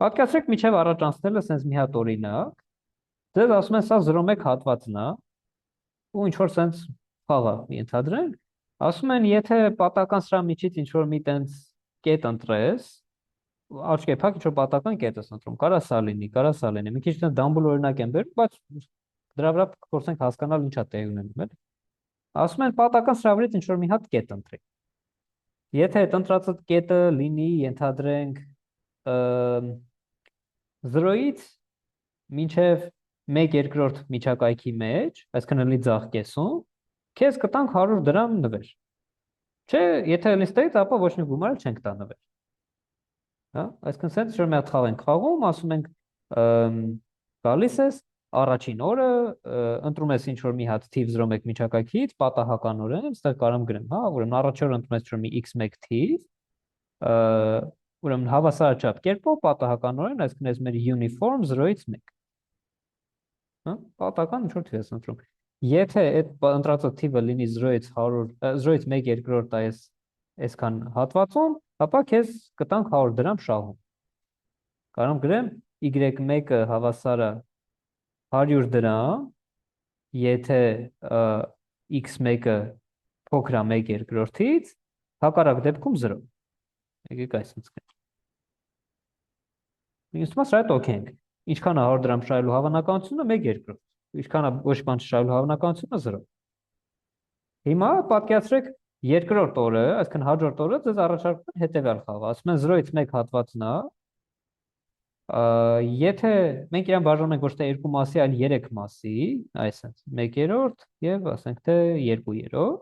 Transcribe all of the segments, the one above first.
Պատկերացրեք միջև առաջ անցնելը sense մի հատ օրինակ, ձեզ ասում են սա 0,1 հատվածն է, ու ինչ որ sense խաղա ենթադրենք, ասում են եթե պատական սրա միջից ինչ որ մի տենց կետ ընտրես, աչքի փակ ինչ որ պատական կետ ես ընտրում, կարա սա լինի, մի քիչ տենց դամբուլ օրինակ եմ բերում, բայց դրա վրա փորձենք հասկանալ ինչա տեղի ունենում, էլի։ Ասում են պատական սրա վրից ինչ որ մի հատ կետ ընտրի։ Եթե այդ ընտրածը կետը լինի, ենթադրենք 0-ից մինչև 1/2 միջակայքի մեջ, այսինքն լինի ձախ կեսում, քեզ կտանք 100 դրամ նվեր։ Չէ, եթե լիստեից, ապա ոչ մի գումար չենք տա նվեր։ Հա, այսինքն սենց որ մի հատ խաղ ենք խաղում, ասում ենք գալիս ես առաջին օրը ընտրում ես ինչ որ մի հատ թիվ 0,1 միջակայքից, պատահականորեն, այստեղ կարամ գրեմ, հա, ուրեմն առաջ օրը ընտրում ես ինչ որ մի x1 թիվ, ուրեմն հավասարաչափ կերպով պատահականորեն, այսինքն այս մեր uniform 0-ից 1, հա, պատահական ինչ որ թիվ ես ընտրում։ Եթե այդ ընտրածը թիվը լինի 0-ից 0-ից 1/2 այսքան հատվածում, ապա քեզ կտանք 100 դրամ շահում։ Կարամ գրեմ y1-ը հավասար է 100 դրամ, եթե x1-ը փոքր է 1/2-ից, հակառակ դեպքում 0։ Եկեք այսպես գրենք։ Ինձ թվում է սա հետ օքեյ ենք։ Ինչքան է 100 դրամ շահելու հավանականությունը 1/2։ Ինչքան է ոչ բան չշահելու հավանականությունը 0։ Հիմա պատկերացրեք երկրորդ օրը, այսինքն հաջորդ օրը ձեզ առաջարկում են հետևյալ խաղը, ասում են 0-ից 1 հատվածն է, եթե մենք իրան բաժանում ենք ոչ թե 2 մասի, այլ 3 մասի, այսինքն 1/3 եւ ասենք թե 2/3,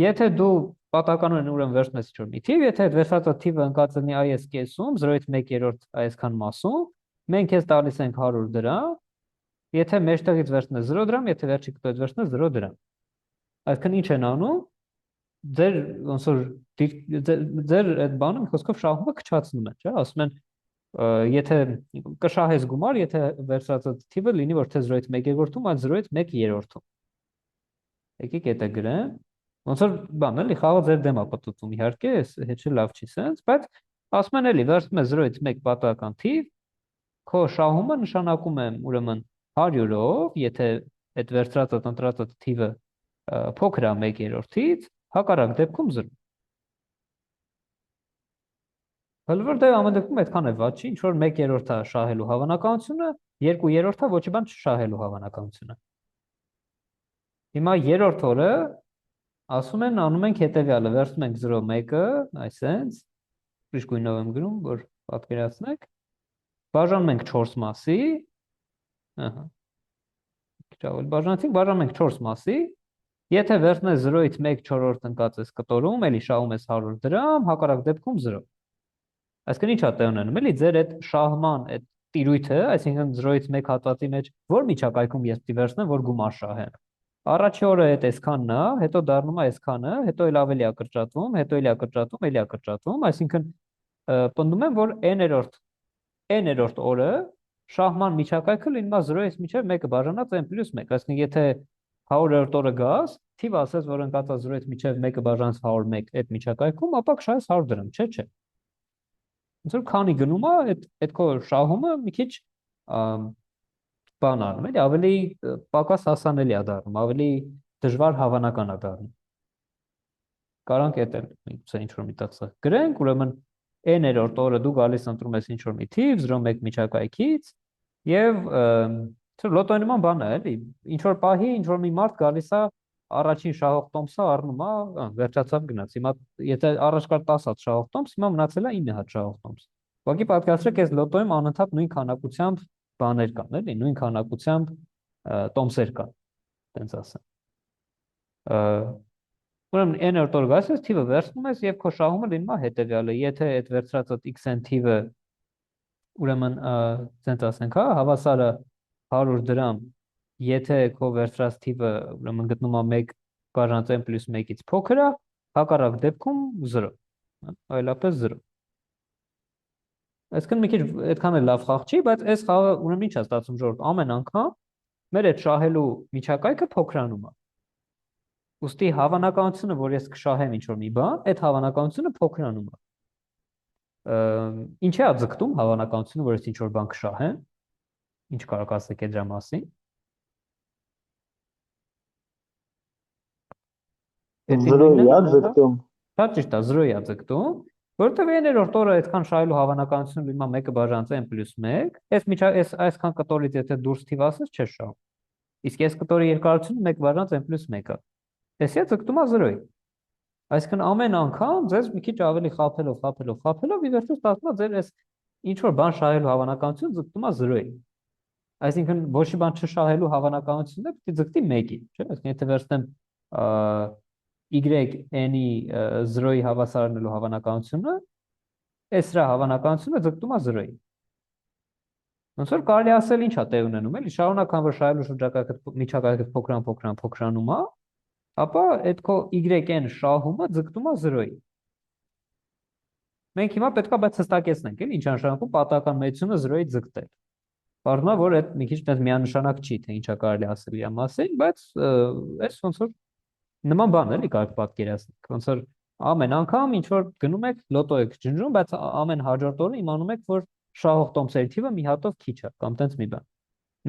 եթե դու պատահականորեն ուրեմն վերցնես ինչ-որ մի թիվ, եթե այդ վերցրած թիվը ընկած լինի այս կեսում, 0-ից 1/3 այսքան մասում, մենք քեզ տալիս ենք 100 դրամ, եթե մեջտեղից վերցնես 0 դրամ, եթե վերջի կտորից վերցնես 0 դրամ։ Այսինքն ինչ են անում, ձեր ոնց որ ձեր այդ բանը մի խոսքով շահումը քչացնում են, չէ՞, ասում են եթե կշահես գումար, եթե վերցրած թիվը լինի ոչ թե 0-ից 1/2-ում, այլ 0-ից 1/3-ում։ Եկեք դա գրեմ։ Ոնց որ բան էլի խաղը ձեր դեմ է պատտում, իհարկե, հետ չի լավ չի սենց, բայց ասում են էլի վերցնում ես 0-ից 1 պատահական թիվ, քո շահումը նշանակում է ուրեմն 100-ով, եթե այդ վերցրած ընտրած թիվը փոքր է 1/3-ից, հակառակ դեպքում 0։ Հլվոր դե ամեն դեպքում այդքան է վատ չի, ինչ որ 1/3-ը շահելու հավանականությունը, 2/3-ը ոչի բան չշահելու հավանականությունը։ Հիմա երրորդ օրը ասում են անում ենք հետևյալը, վերցնում ենք 0,1-ը, այսենց, ուրիշ գույնով եմ գրում, որ պատկերացնեք, բաժանում ենք 4 մասի, ահա, բաժանում ենք 4 մասի, եթե վերցնես 0-ից 1/4 ընկած ես կտորում, էլի շահում ես 100 դրամ, հակառակ դեպքում 0։ Այսինքն ի՞նչ է տեղ ունենում, էլի ձեր այդ շահման այդ տիրույթը, այսինքն 0-ից 1 հատվածի մեջ որ միջակայքում ես պիտի վերցնեմ, որ գումար շահեմ։ Առաջի օրը այդ այսքանն է, հետո դառնում է այսքանը, հետո էլ ավելի է կրճատվում, հետո էլի է կրճատվում, էլի է կրճատվում, այսինքն պնդում եմ, որ n-րդ օրը շահման միջակայքը լինում է 0-ից մինչև 1-ը բաժանած n+1, այսինքն եթե 100-րդ օրը գաս, թիվ ասես, որ ընկած է 0-ից մինչև 1-ը բաժանած 101 այդ միջակայքում, ապա կշահես 100 դրամ, չէ։ Ոնց որ քանի գնում է, այդ քո շահումը մի քիչ բան անում, էլի ավելի պակաս հասանելի է դառնում, ավելի դժվար հավանական է դառնում։ Կարանք այդ էլ ինչ որ մի տեղ գրենք, ուրեմն n-րդ օրը դու գալիս ընտրում ես ինչ որ մի թիվ 0,1 միջակայքից եւ լոտոյի նման բան է, էլի ինչ որ պահի ինչ որ մի մարդ գալիս է առաջին շահող տոմսը առնում է, վերջացավ գնաց։ Հիմա եթե առաջ կար 10 հատ շահող տոմս, հիմա մնացել է 9 հատ շահող տոմս։ Ուղղակի պատկերացրեք, այս լոտոյում անընդհատ նույն քանակությամբ բաներ կան, էլի, նույն քանակությամբ տոմսեր կան, տենց ասեմ։ Ուրեմն n-րդ օր գալիս ես, թիվը վերցնում ես եւ քո շահումը լինում է հետեւյալը, եթե այդ վերցրած x-n թիվը ուրեմն տենց ասենք, հա, հավասարը 100 դրամ, եթե քո վերցրած թիվը ուրեմն գտնում է 1 բաժանած n+1-ից փոքր է, հակառակ դեպքում 0, այլապես 0։ Այսինքն մի քիչ այդքան էլ լավ խաղ չի, բայց այս խաղը ուրեմն ինչ է ստացվում ժողովուրդ, ամեն անգամ մեր այդ շահելու միջակայքը փոքրանում է։ Ուստի հավանականությունը, որ ես կշահեմ ինչ որ մի բան, այդ հավանականությունը փոքրանում է։ Ինչ է ձգտում հավանականությունը, որ ես ինչ որ բան կշահեմ, ինչ կարող ասեք այդ դրա մասին։ Էդի նույնն է։ Զրոյա ձգտում։ Շատ ճիշտ է, 0-ի է ձգտում, որովհետև երրորդ օրը այդքան շահելու հավանականությունը լինում է 1-ը բաժանած n+1, այս այսքան կտորից եթե դուրս թիվ ասես, չես շահում։ Իսկ այս կտորի երկարությունը 1 բաժանած n+1-ը։ Տեսի՞ ձգտում է 0-ի։ Այսինքն ամեն անգամ ձեզ մի քիչ ավելի խափելով ի վերջո ստացվում է ձեր այս ինչ որ բան շահելու հավանականությունը ձգտում է 0-ի։ Այսինքն ոչ մի բան չշահելու հավանականությունը պետք է ձգտի 1-ի, չէ՞։ Այսինքն եթե վերցնեմ yn-ի 0-ի հավասարնելու հավանականությունը, այս դրա հավանականությունը ձգտում է 0-ի։ Ոնց որ կարելի ասել ինչ է տեղ ունենում, էլի, շարունական որ շահելու շրջակայքը միջակայքը փոքրանում է, ապա այդ քո yn շահումը ձգտում է 0-ի։ Մենք հիմա պետքա բայց հստակեցնենք, էլի, ինչ նշանակում պատահական մեծությունը 0-ից ձգտել։ Պարզվում է, որ այդ մի քիչ դες միանշանակ չի, թե ինչա կարելի ասել իր մասին, բայց այս ոնց որ նման բան էլի կարող պատկերացնենք։ Ոնց որ ամեն անգամ ինչ որ գնում եք լոտո եք ջնջում, բայց ամեն հաջորդ օրը իմանում եք, որ շահող տոմսերի թիվը մի հատով քիչ է, կամ տենց մի բան։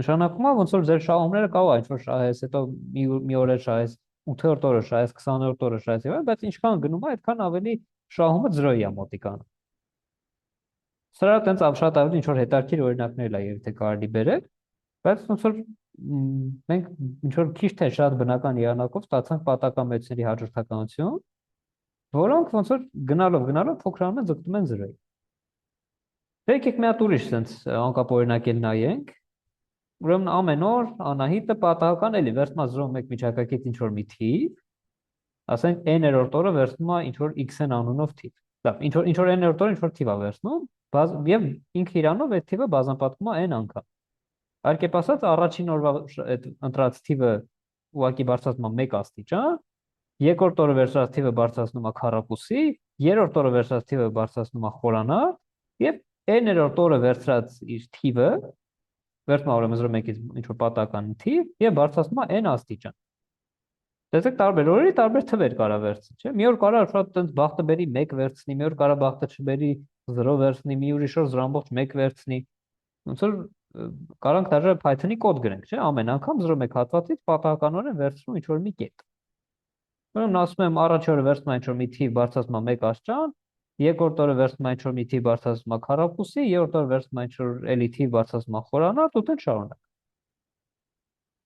Նշանակում է ոնց որ ձեր շահումները կարող է ինչ որ շահես, հետո մի օր էլ շահես, 8-րդ օրը շահես, 20-րդ օրը շահես, եւ այլն, բայց ինչքան գնում է, այդքան ավելի շահումը 0-ի է մոտիկանում։ Սրա տենց շատ ավելի ինչ որ հետաքրքիր օրինակներ է, եւ թե կարելի բերել, բայց ոնց որ մենք ինչ որ քիչ թե շատ բնական եղանակով ստացանք պատահական մեծների հաջորդականություն, որոնք ոնց որ գնալով փոքրանում են ձգտում են 0-ի։ Դե եկեք մի հատ ուրիշ sense անկապ օրինակել նայենք։ Ուրեմն ամեն օր Անահիտը պատահական էլի վերցնում է 0.1 միջակայքից ինչ որ մի թիվ, ասենք n-րդ օրը վերցնում է ինչ որ x-n անունով թիվ։ Լավ, ինչ որ n-րդ օրը ինչ որ թիվ է վերցնում, եւ ինքը իրանով այդ թիվը բազմապատկում է n անգամ։ Արկեպ ասած, առաջին օրվա այդ ընտրած թիվը ուղղակի բարձրացնում է 1 աստիճան, երկրորդ օրը վերցրած թիվը բարձրացնում է քառակուսի, երրորդ օրը վերցրած թիվը բարձրացնում է խորանար, եւ n-րդ օրը վերցրած իր թիվը վերցնում է ուրեմն 0.1-ից ինչ որ պատահական թիվ եւ բարձրացնում է n աստիճան։ Տեսեք, տարբեր օրերի տարբեր թվեր կարա վերցնի, չէ՞։ Մի օր կարա շատ տենց բախտը բերի 1 վերցնի, մի օր կարա բախտը չբերի 0 վերցնի, մի ուրիշ օր 0.1 վերցնի։ Ոնց որ կարանք դաժե Python-ի կոդ գրենք, չէ՞։ Ամեն անգամ 0.1 հատվածից պատահականորեն վերցնում ինչ որ մի կետ։ Ուրեմն ասում եմ առաջ օրը վերցնում ինչ որ մի թիվ բարձրացնում է 1 աստիճան, երկրորդ օրը վերցնում ինչ որ մի թիվ բարձրացնում է քառակուսի, երրորդ օրը վերցնում ինչ որ էլի թիվ բարձրացնում է խորանար, ու տենց շարունակ։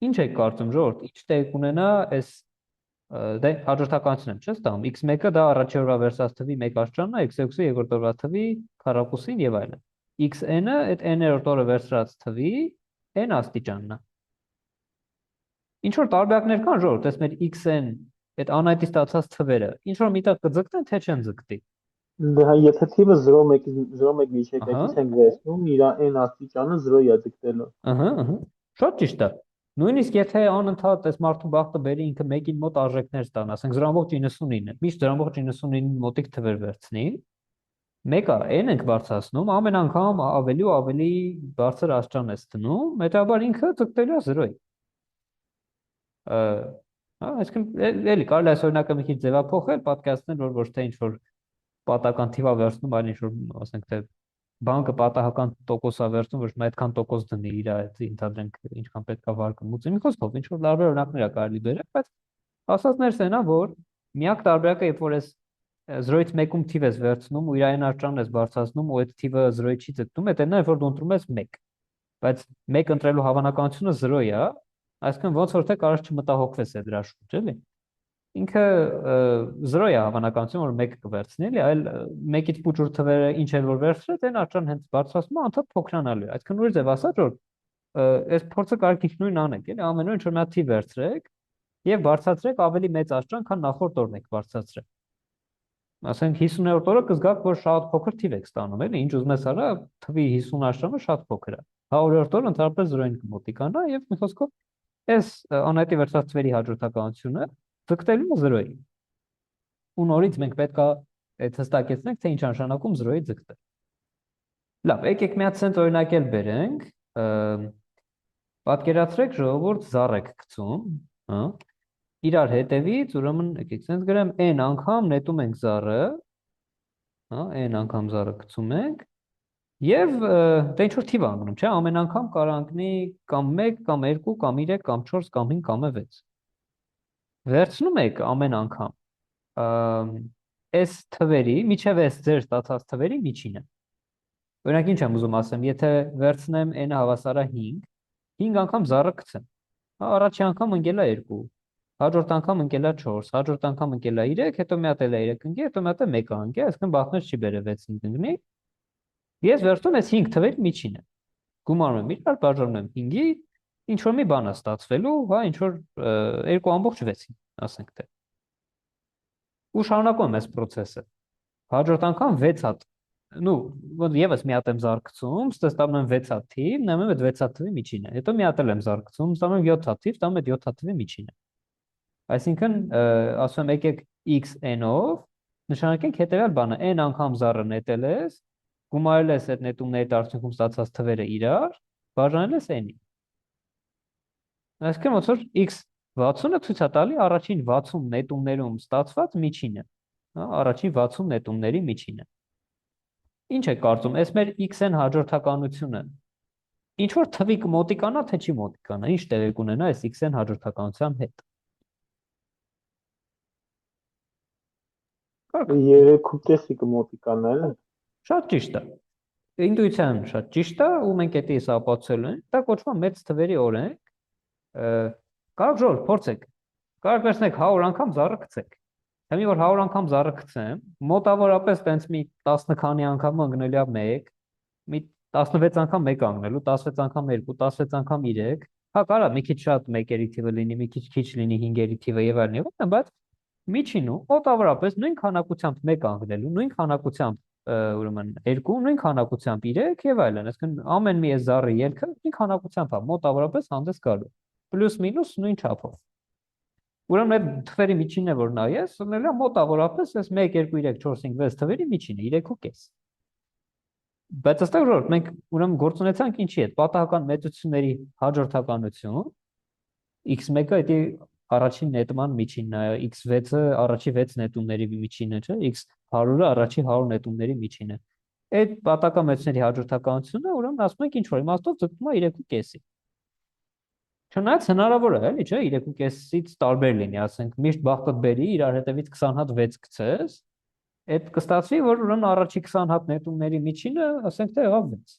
Ինչ եք կարծում, ժողովուրդ, ինչ տեղ կունենա այս դե հաջորդականություն եմ, չես տամ, x1-ը դա առաջի օրվա վերցած թվի 1 աստիճանն է, x2-ը երկրորդ օրվա թվի քառակուսին եւ այլն։ Xn-ը այդ n-րդ օրը վերցած թվի n աստիճանն է։ Ինչ որ տարբերակներ կան, ժողովուրդ, այս մեր xn այդ անհայտի ստացած թվերը, ինչ որ միտեղ կձգտեն, թե չեն ձգտի։ Դե եթե թիվը 0.1 Ահա, միջակայքից ենք վերցնում, իր n աստիճանը 0-ի է ձգտելու։ ահա, ահա։ Շատ ճիշտ է։ Նույնիսկ եթե անընդհատ այս մարդու բախտը բերի ինքը մեկին մոտ արժեքներ ստանա, ասենք 0.99, միշտ 0.99-ին մոտիկ թվեր վերցնի, մեկը n ենք բարձրացնում, ամեն անգամ ավելի ու ավելի բարձր աստիճան է ստնում, հետաբար ինքը ձգտելու է 0-ի։ Հա, այսինքն էլի կարելի է այս օրինակը մի քիչ ձևափոխել, պատկերացնել, որ ոչ թե ինչ որ պատահական թիվա վերցնում, այլ ինչ որ ասենք թե բանկը պատահական տոկոս է վերցնում, ոչ թե այդքան տոկոս դնի իր այդ ընդհանրենք ինչքան պետքա վարկը մուծի։ Մի խոսքով ինչ որ տարբեր օրինակներ է կարելի բերել, բայց ասածներս են, որ միակ տարբերակը երբ որ ես 0-ից 1-ում թիվ ես վերցնում ու իր այն աշճանն ես բարձրացնում ու այդ թիվը 0-ի չի ձգտում, այդ այնա որ դու ընտրում ես 1, բայց 1 ընտրելու հավանականությունը 0-ի է, այսինքն ոնց որ թե կարող չմտահոգվես այդ դրա շուրջ, էլի։ Ինքը 0 է հավանականություն, որ 1 կվերցնի, էլի, այլ 1-ից փոքր թվերը ինչ էլ որ վերցրեց, այն աշճան հենց բարձրացումը անդադ փոքրանալու է։ Այսինքն ուրիշ ձև ասած, որ այս փորձը կարող եք նույն անեք, էլի, ամեն օր ինչ որ մի հատ թիվ վերցրեք եւ բարձրացրեք ավելի մեծ աշճան, քան նախորդ օրն եք բարձրացրել։ Ասենք 50-րդ օրը կզգաք, որ շատ փոքր թիվ եք ստանում, էլի, ինչ ուզում ես արա, թվի 50 աշճանը շատ փոքր է։ 100-րդ օրը ընդհանրապես 0-ին կմոտիկանա եւ մի խոսքով այս անհայտի վերցած թվերի հաջորդականությունը ձգտելու 0-ի։ Ու նորից մենք պետք է այդ հստակեցնենք, թե ինչ նշանակում 0-ի ձգտել։ Լավ, եկեք մի հատ sense օրինակել բերենք։ Պատկերացրեք ժողովուրդ զառ եք գցում, հա։ Իրար հետևից, ուրեմն եկեք sense գրեմ n անգամ նետում ենք զառը, հա, n անգամ զառը գցում ենք եւ դե ինչ որ թիվ անգնում, չէ՞, ամեն անգամ կարող անգնի կամ 1 կամ 2 կամ 3 կամ 4 կամ 5 կամ 6։ Վերցնում եք ամեն անգամ այս թվերի, միջև այս ձեր ստացած թվերի միջինը։ Օրինակ ինչ եմ ուզում ասեմ, եթե վերցնեմ n-ը հավասար է 5, 5 անգամ զառը գցեմ։ Հա, առաջի անգամ ընկել է 2, հաջորդ անգամ ընկել է 4, հաջորդ անգամ ընկել է 3, հետո մի հատ էլ է 3 ընկել, հետո մի հատ է 1 ընկել, այսինքն բախնես չի բերել 6-5 ընկնի։ Ես վերցնում ես 5 թվերի միջինը։ Գումարում եմ իրար, բաժանում եմ 5-ի, ինչ որ մի բան է ստացվելու, հա, ինչ որ 2.6-ին, ասենք թե։ Ու շարունակում եմ այս process-ը։ Հաջորդ անգամ 6 հատ, նու, ոնց եւս մի հատ եմ զարգացում, ստանում եմ 6 հատ թիվ, նայում եմ այդ 6 հատ թվի միջինը։ Հետո մի հատ էլ եմ զարգացում, ստանում եմ 7 հատ թիվ, ստանում եմ այդ 7 հատ թվի միջինը։ Այսինքն, ասում եմ եկեք x n-ով նշանակենք հետեւյալ բանը, n անգամ զառը նետել ես, գումարել ես այդ նետումների արդյունքում ստացած թվերը իրար, բաժանել ես n-ի։ Այսինքն ոնց որ x 60-ը ցույց է տալի առաջին 60 նետումներում ստացված միջինը, հա, առաջին 60 նետումների միջինը։ Ինչ է կարծում, այս մեր x-n հաջորդականությունը ինչ որ թվի կմոտիկանա, թե չի մոտիկանա, ինչ տեղի կունենա այս x-n հաջորդականության հետ։ 3.5-ի կմոտիկանա էլ։ Շատ ճիշտ է։ Ինտուիցիան շատ ճիշտ է, ու մենք դա էս ապացուցելու ենք։ Դա կոչվում է մեծ թվերի օրենք։ Կարող ժողովուրդ փորձեք։ Կարող վերցնեք 100 անգամ զառը գցեք։ Հիմա որ 100 անգամ զառը գցեմ, մոտավորապես տենց մի 10 քանի անգամ ընկնելիա 1, մի 16 անգամ 1 անգնելու, 16 անգամ 2, 16 անգամ 3։ Հա, կարա մի քիչ շատ 1-երի թիվը լինի, մի քիչ լինի 5-երի թիվը եւ այլն եւ այլն, բայց միջինում մոտավորապես նույն քանակությամբ 1 անգնելու, նույն քանակությամբ ուրեմն 2, նույն քանակությամբ 3 եւ այլն, այսինքն ամեն մի զառի ելքը նույն քանակությամբ է մոտավորապես հանդես գալու։ Պլյուս մինուս նույն չափով։ Ուրեմն այդ թվերի միջինն է որ նայես, ելնելա մոտավորապես այս 1 2 3 4 5 6 թվերի միջինը 3.5։ Բայց ըստեղ որ մենք ուրեմն գործունեցանք ինչի հետ, պատահական մեծությունների հաջորդականություն x1-ը դա առաջին նետման միջինն է, x6-ը առաջի 6 նետումների միջինը, չէ, x100-ը առաջի 100 նետումների միջինը։ Այդ պատահական մեծությունների հաջորդականությունը ուրեմն ասում ենք ինչ որ իմաստով ձգտում է 3.5-ի։ Չնայած հնարավոր է, էլի, չէ, 3.5-ից տարբեր լինի, ասենք միշտ բախտդ բերի իրար հետևից 20 հատ 6 գցես, այդ կստացվի, որ ուրեմն առաջի 20 հատ նետումների միջինը, ասենք թե եղավ 6։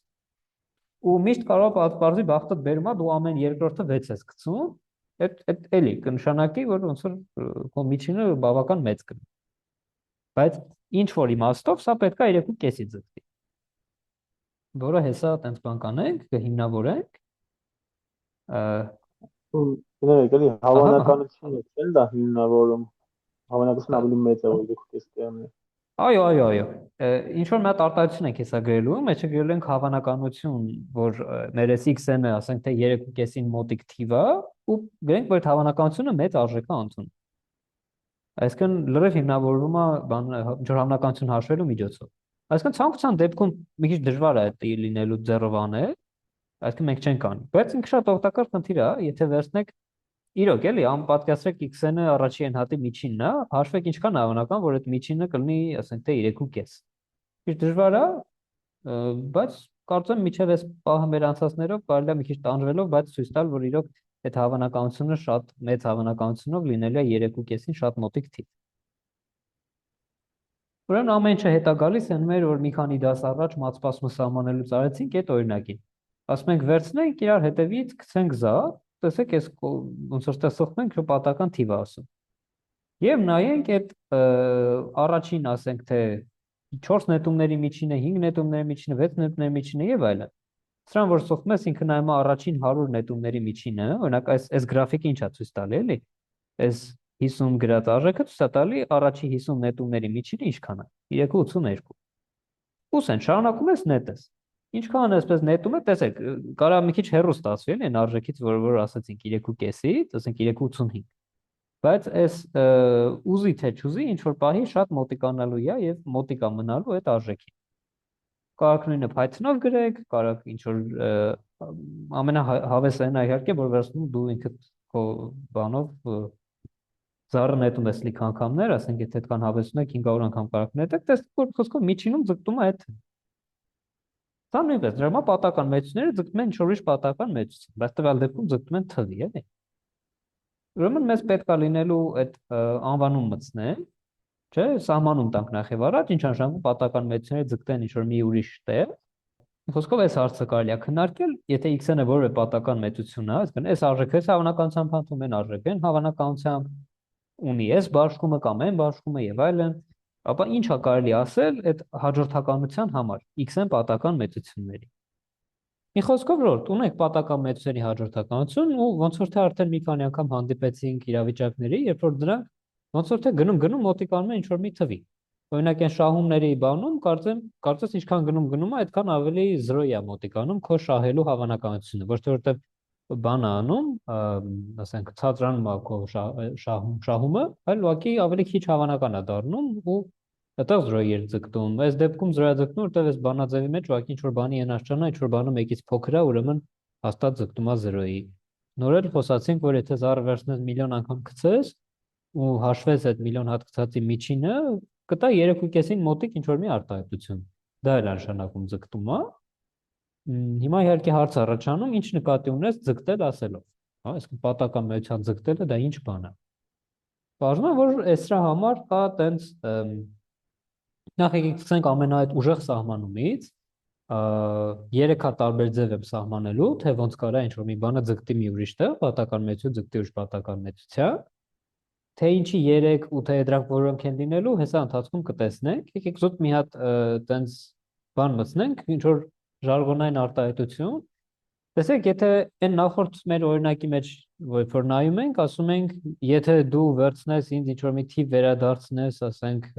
Ու միշտ կարող պատպարզի բախտդ բերումա դու ամեն երկրորդը 6 ես գցում, այդ էլի կնշանակի, որ ոնց որ քո միջինը բավական մեծ կլինի։ Բայց ինչ որ իմաստով սա պետք է 3.5-ի ձգտի։ Որը հեսա տենց բան կանենք, կհիմնավորենք Գներեք էլի հավանականությունը չէ՞ դա հիմնավորում։ Հավանականությունը ավելի մեծ է, որ 3.5 տեղն է։ Այո, այո, այո։ Ինչ որ մի հատ արտահայտություն ենք հեսա գրելու, մեջը գրել ենք հավանականություն, որ մեր x-ը, ասենք թե 3.5-ին մոտիկ թիվ է, ու գրենք, որ այդ հավանականությունը մեծ արժեք է ընդունում։ Այսինքն լրիվ հիմնավորվում է բան ինչ որ հավանականություն հաշվելու միջոցով։ Այսինքն ցանկության դեպքում մի քիչ դժվար է դա լինելու ձեռով անել, այսինքն մենք չենք անի։ Բայց ինքը շատ օգտակար խնդիր է, եթե վերցնեք իրոք էլի անպատկասրեք x-ը առաջի n հատի միջինն է, հաշվեք ինչքան հավանական, որ այդ միջինը կլինի, ասենք թե 3.5։ Ինչ դժվար է, բայց կարծեմ միջև այս պահը մեր անցածներով կարելի է մի քիչ տանջվելով, բայց ցույց տալ, որ իրոք այդ հավանականությունը շատ մեծ հավանականությունով լինելու է 3.5-ին շատ մոտիկ թիվ։ Ուրեմն ամեն ինչը հետա գալիս են մեր, որ մի քանի դաս առաջ մացպասումը սահմանելուց արեցինք այդ օրինակին։ Ասում ենք վերցնենք իրար հետևից գցենք զա, տեսեք այս ոնց որ ստեղծում ենք պատահական թիվ ասում։ Եվ նայենք այդ առաջին, ասենք թե 4 նետումների միջինը, 5 նետումների միջինը, 6 նետումների միջինը եւ այլն։ Սրան որ սոխում ես ինքը նայում է առաջին 100 նետումների միջինը, օրինակ այս գրաֆիկը ինչ է ցույց տալի, էլի։ Այս 50 գրած արժեքը ցույց է տալի առաջի 50 նետումների միջինը ինչքան է։ 3.82։ Ուս են շարունակում ես նետես։ Ինչքան այսպես նետում է, տեսեք, կարա մի քիչ հեռու ստացվի, էլի, այն արժեքից, որ ասացինք 3.5-ից, ասենք 3.85։ Բայց այս ուզի թե չուզի ինչ որ պահի շատ մոտիկանալու է եւ մոտիկա մնալու այդ արժեքին։ Կարող նույնը Python-ով գրեք, կարող ինչ որ ամենահավեսային է իհարկե, որ վերցնում դու ինքդ քո բանով Զառը նետում ես լիք անգամներ, ասենք եթե այդքան հավեսում եք 500 անգամ կարող նետեք, տեսեք որ խոսքով միջինում ձգտում է այդ։ Սա նույնպես դրա համար պատական մեծությունները ձգտում են ինչ-որ ուրիշ պատական մեծություն, բայց տվյալ դեպքում ձգտում են թվի, էլի։ Ուրեմն մեզ պետք է լինելու այդ անվանում մտցնել, չէ, սահմանում տանք նախ եւ առաջ, ինչ նշանակում պատական մեծությունները ձգտեն ինչ-որ մի ուրիշ տեղ։ Խոսքով այս հարցը կարելի է քննարկել, եթե x-ը որևէ պատական մեծություն է, այսինքն այս արժեքը հավանականությամբ հանդում են արժեքն հավանականությամբ ունի այս բաշխումը կամ այն բաշխումը եւ այլն, ապա ինչ է կարելի ասել այդ հաջորդականության համար x-ն պատական մեծությունների։ Մի խոսքով որ ունենք պատական մեծությունների հաջորդականություն ու ոնց որ թե արդեն մի քանի անգամ հանդիպեցինք իրավիճակների, երբ որ դրանք ոնց որ թե գնում մոտիկանում են ինչ-որ մի թվի։ Օրինակ այն շահումների բանում կարծես ինչքան գնում է, այդքան ավելի 0-ի է մոտիկանում քո շահելու հավանականությունը, ոչ թե որտեվ բան է անում, ասենք ցածրանում է քո շահումը, այլ ուղղակի ավելի քիչ հավանական է դառնում ու այդտեղ 0-ի է ձգտում։ Այս դեպքում 0-ը ձգտում, որտեվ այս բանաձևի մեջ ուղղակի ինչ որ բանի հենաշրջանա, ինչ որ բանը մեկից փոքր է, ուրեմն հաստատ ձգտում է 0-ի։ Նորել խոսացինք, որ եթե զառը վերցնես միլիոն անգամ գցես ու հաշվես այդ միլիոն հատ գցածի միջինը, կտա 3.5-ին մոտիկ ինչ որ մի արտահայտություն։ Դա էլ նշանակում ձգտումը։ Հիմա իհարկե հարց առաջանում, ինչ նկատի ունես ձգտել ասելով։ Հա, այսինքն պատական մեծության ձգտելը դա ինչ բան է։ Բաժնում է, որ այսրա համար կա տենց նախ եկեք սկսենք ամենայդ ուժեղ սահմանումից, 3 հատ տարբեր ձև եմ սահմանելու, թե ոնց կարա ինչ որ մի բանը ձգտի մի ուրիշ տեղ, պատական մեծություն ձգտի ուրիշ պատական մեծության, թե ինչի 3 ու թե դրանք որոնք են լինելու, հեսա ընթացքում կտեսնենք։ Եկեք զուտ մի հատ տենց բան մտցնենք, ինչ որ ժարգոնային արտահայտություն։ Տեսեք, եթե այն նախորդ մեր օրինակի մեջ որ նայում ենք, ասում ենք, եթե դու վերցնես ինձ ինչ որ մի թիվ վերադարձնես, ասենք,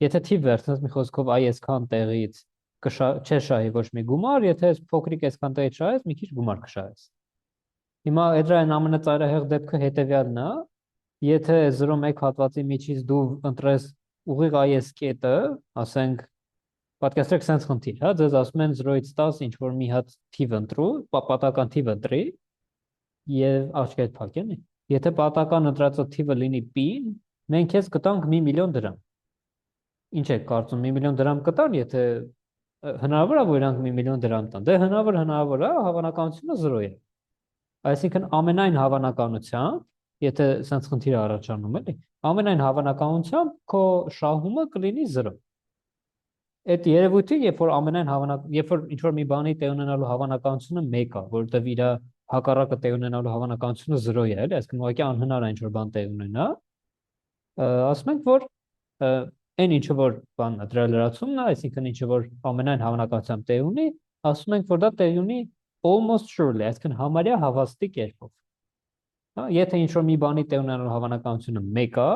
եթե թիվ վերցնես մի խոսքով այ այսքան տեղից չշահի ոչ մի գումար, եթե այս փոքրիկ այսքան տեղից շահես, մի քիչ գումար կշահես։ Հիմա դրան ամենածայրահեղ դեպքը հետևյալն է, եթե 0.1 հատվածի միջից դու ընտրես ուղիղ այս կետը, ասենք, պատկերացրեք sense խնդիր, հա, ձեզ ասում են 0-ից 10 ինչ որ մի հատ թիվ ընտրու, պատական թիվ ընտրի եւ աչքերդ փակեն։ Եթե պատական ընտրածը թիվը լինի π, մենք քեզ կտանք 1 միլիոն դրամ։ Ինչ եք կարծում, 1 միլիոն դրամ կտան, եթե հնարավոր է որ իրանք 1 միլիոն դրամ տան։ Դե հնարավոր է, հավանականությունը 0 է։ Այսինքն ամենայն հավանականությամբ, եթե sense խնդիր առաջանում էլի, ամենայն հավանականությամբ քո շահումը կլինի 0։ Այդ երևույթի, երբ որ ինչ որ մի բանի տեղ ունենալու հավանականությունը 1 է, որովհետև իր հակառակը տեղ ունենալու հավանականությունը 0 է, էլի, այսինքն ուղղակի անհնար է ինչ որ բան տեղ ունենա, ասում ենք, որ այն ինչը որ բանն է, դրա լրացումն է, այսինքն ինչը որ ամենայն հավանականությամբ տեղ ունի, ասում ենք, որ դա տեղ ունի almost surely, այսինքն համարյա հավաստի կերպով։ Հա, եթե ինչ որ մի բանի տեղ ունենալու հավանականությունը 1 է,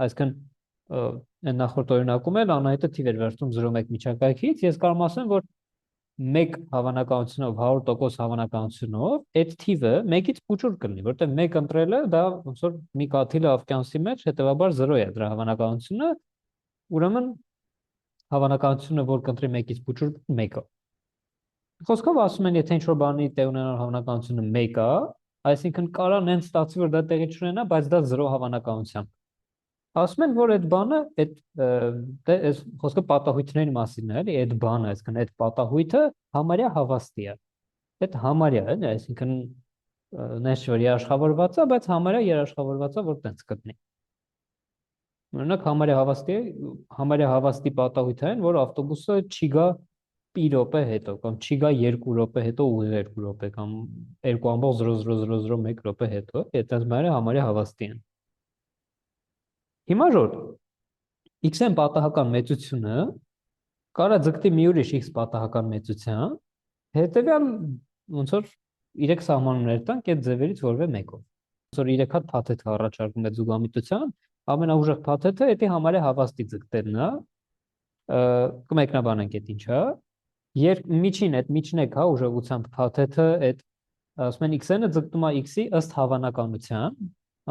այսինքն այն նախորդ օրինակում էլ անահիտը թիվ էր վերցնում 0.1 միջակայքից, ես կարող եմ ասեմ, որ 1 հավանականությունով 100% հավանականությունով այդ թիվը 1-ից փոքր կլինի, որտեղ 1 ընտրելը դա ոնց որ մի կաթիլը ավկյանսի մեջ, հետեւաբար 0 է դրա հավանականությունը, ուրեմն հավանականությունը, որ կընտրի 1-ից փոքր 1 է։ Խոսքով ասում են, եթե ինչ որ բանի տեղ ունենալու հավանականությունը 1 է, այսինքն կարա նենց ստացվի, որ դա տեղի չունենա, բայց դա 0 հավանականությամբ։ Ասում են, որ այդ բանը, այս խոսքը պատահույթների մասին է, էլի, այդ բանը, այսինքն այդ պատահույթը համարյա հավաստի է։ Այդ համարյա է, այսինքն նենց որ երաշխավորված է, բայց համարյա երաշխավորված է, որ տենց գտնի։ Օրինակ համարյա հավաստի պատահույթ այն, որ ավտոբուսը չի գա pi րոպե հետո կամ չի գա 2 րոպե հետո ուղիղ 2 րոպե կամ 2.0001 րոպե հետո, այդպես բաները համարյա հավաստի են։ Հիմա որ x-ն պատահական մեծությունը կարա ձգտի մի ուրիշ x պատահական մեծության, հետեւյալ ոնց որ 3 սահմանումներ տանք այդ ձևերից որևէ մեկով։ Ոնց որ 3 հատ փաթեթ առաջարկում է զուգամիտության, ամենաուժեղ փաթեթը դա համարյա հավաստի ձգտելն է, կմեկնաբանենք այդ ինչա։ Միջին այդ միջնեք, հա, ուժեղությամբ փաթեթը այդ ասում են x-ը ձգտում է x-ի ըստ հավանականության,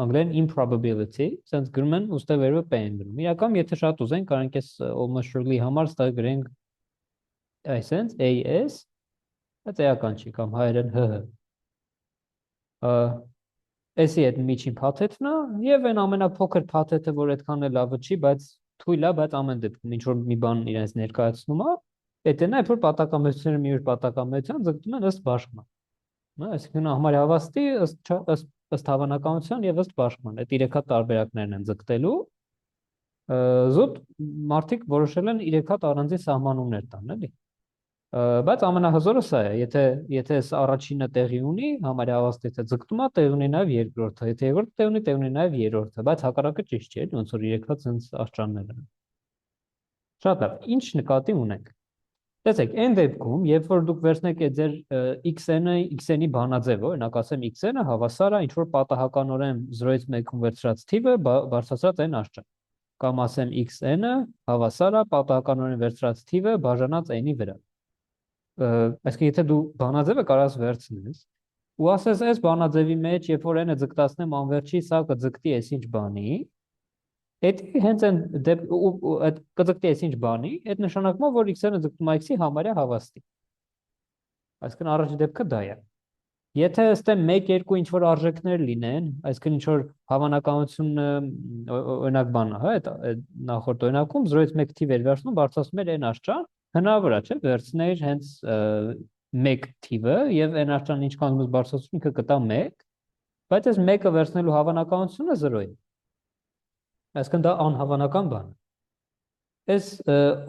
անգլերեն improbability, sense գրում են ուստի վերևը p-ն գրում։ Իրական եթե շատ ուզենք, կարանք էս almost surely համար ստեղ գրենք այսենց as, դա էական չի կամ հայերեն հ։ էսի այդ միջին փաթեթն է եւ այն ամենափոքր փաթեթը, որ այդքան էլ լավը չի, բայց թույլ է, բայց ամեն դեպքում ինչ որ մի բան իրենց ներկայացնում է, էդն է, որ պատակամետությունները մի օր պատակամետության ձգտում են ըստ բաշխման։ Նա այսինքն համարյա հավաստի ըստ հավանականության եւ ըստ բաշխման։ Այդ 3 հատ տարբերակներն են ձգտելու զուտ մարդիկ որոշել են 3 հատ առանձին սահմանումներ տան, էլի։ Բայց ամենահզորը սա է, եթե այս առաջինը տեղի ունի, համարյա հավաստի թե ձգտում է, տեղի ունի նաև երկրորդը, եթե երկրորդը տեղի ունի նաև երրորդը, բայց հակառակը ճիշտ չէ, էլի, ոնց որ 3 հատ sense աշճաններ են։ Շատ լավ, ինչ նկատի ունենք։ Տեսեք, այն դեպքում, երբ որ դուք վերցնեք այդ ձեր xn-ը, xn-ի բանաձևը, օրինակ ասեմ xn-ը հավասար է ինչ որ պատահականորեն 0-ից 1-ում վերցրած թիվը բարձրացած n աշճան, կամ ասեմ xn-ը հավասար է պատահականորեն վերցրած թիվը բաժանած n-ի վրա։ Այսինքն եթե դու բանաձևը կարաս վերցնես ու ասես այս բանաձևի մեջ, երբ որ n-ը ձգտացնեմ անվերջի, սա կձգտի այսինչ բանի, այդ հենց այն այդ կձգտի այսինչ բանի, այդ նշանակում է, որ x-ը ձգտում է x-ի համարյա հավաստի։ Այսինքն առաջին դեպքը դա է։ Եթե ըստեմ 1-2 ինչ որ արժեքներ լինեն, այսինքն ինչ որ հավանականությունը օրինակ բան է, հա, այդ նախորդ օրինակում 0-ից 1 թիվ էր վերցնում, բարձրացնում էր n աշճան, հնարավոր է, չէ՞, վերցներ հենց 1 թիվը եւ n աշճան ինչքան ուզում բարձրացնում ինքը կտա 1, բայց այս 1-ը վերցնելու հավանականությունը 0 է։ Այսինքն դա անհավանական բան է։ Այս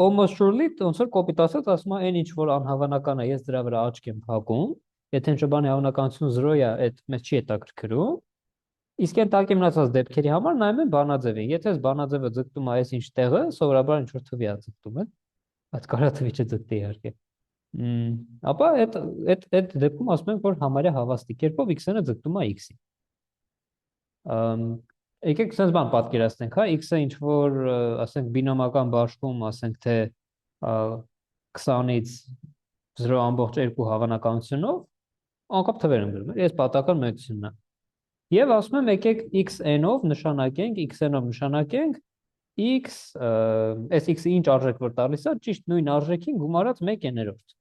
almost surely ոնց որ կոպիտ ասած ասում է այն ինչ որ անհավանական է, ես դրա վրա աչք եմ փակում, եթե ինչ բանի հավանականությունը 0 է, այդ մեզ չի հետաքրքրում։ Իսկ այն տակի մնացած դեպքերի համար նայում են բանաձևին։ Եթե այս բանաձևը ձգտում է այսինչ տեղը, սովորաբար ինչ որ թվի է ձգտում է, այդ կարա թվի չձգտի իհարկե։ Ապա այդ դեպքում ասում ենք, որ համարյա հավաստի կերպով x-ը ձգտում է x-ի։ Եկեք sense բան պատկերացնենք, հա, x-ը ինչ որ ասենք բինոմական բաշխում, ասենք թե 20-ից 0.2 հավանականությունով անկապ թվեր են գրում, այս պատահական մեծությունն է։ Եվ ասում եմ եկեք xn-ով նշանակենք, xn-ով նշանակենք x, այս x-ը ինչ արժեք որ տալիս է, ճիշտ նույն արժեքին գումարած 1n-րդ։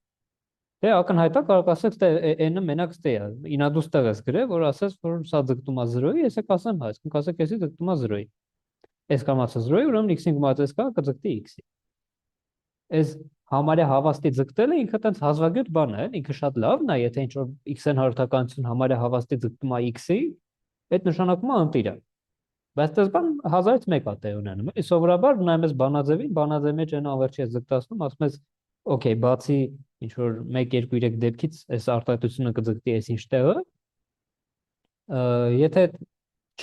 Դե ակնհայտ է կարող ասեք թե n-ը մենակ ստե է, ինադուս տեղ ես գրել, որ ասես որ սա ձգտում է 0-ի, ես ասեմ հա, այսինքն ասեք էսի ձգտում է 0-ի։ Այս կամացը 0-ի, ուրեմն x-ին գումարած կա կձգտի x-ի։ Այս համարյա հավաստի ձգտելը ինքը տենց հազվագյուտ բան է, ինքը շատ լավն է, եթե ինչ որ x-ն հարթականություն համարյա հավաստի ձգտում է x-ի, այդ նշանակում է ընտիր է։ Բայց դες բան 1000-ից 1 է տեղ ունենում։ Էլի սովորաբար նայում ես բանաձևին, բանաձևի մեջ այն անվերջի ես ձգտացնում, ասում ես օքեյ, բացի ինչ որ 1 2 3 դեպքից այս արտահայտությունը կձգտի այս ինչ տեղը, եթե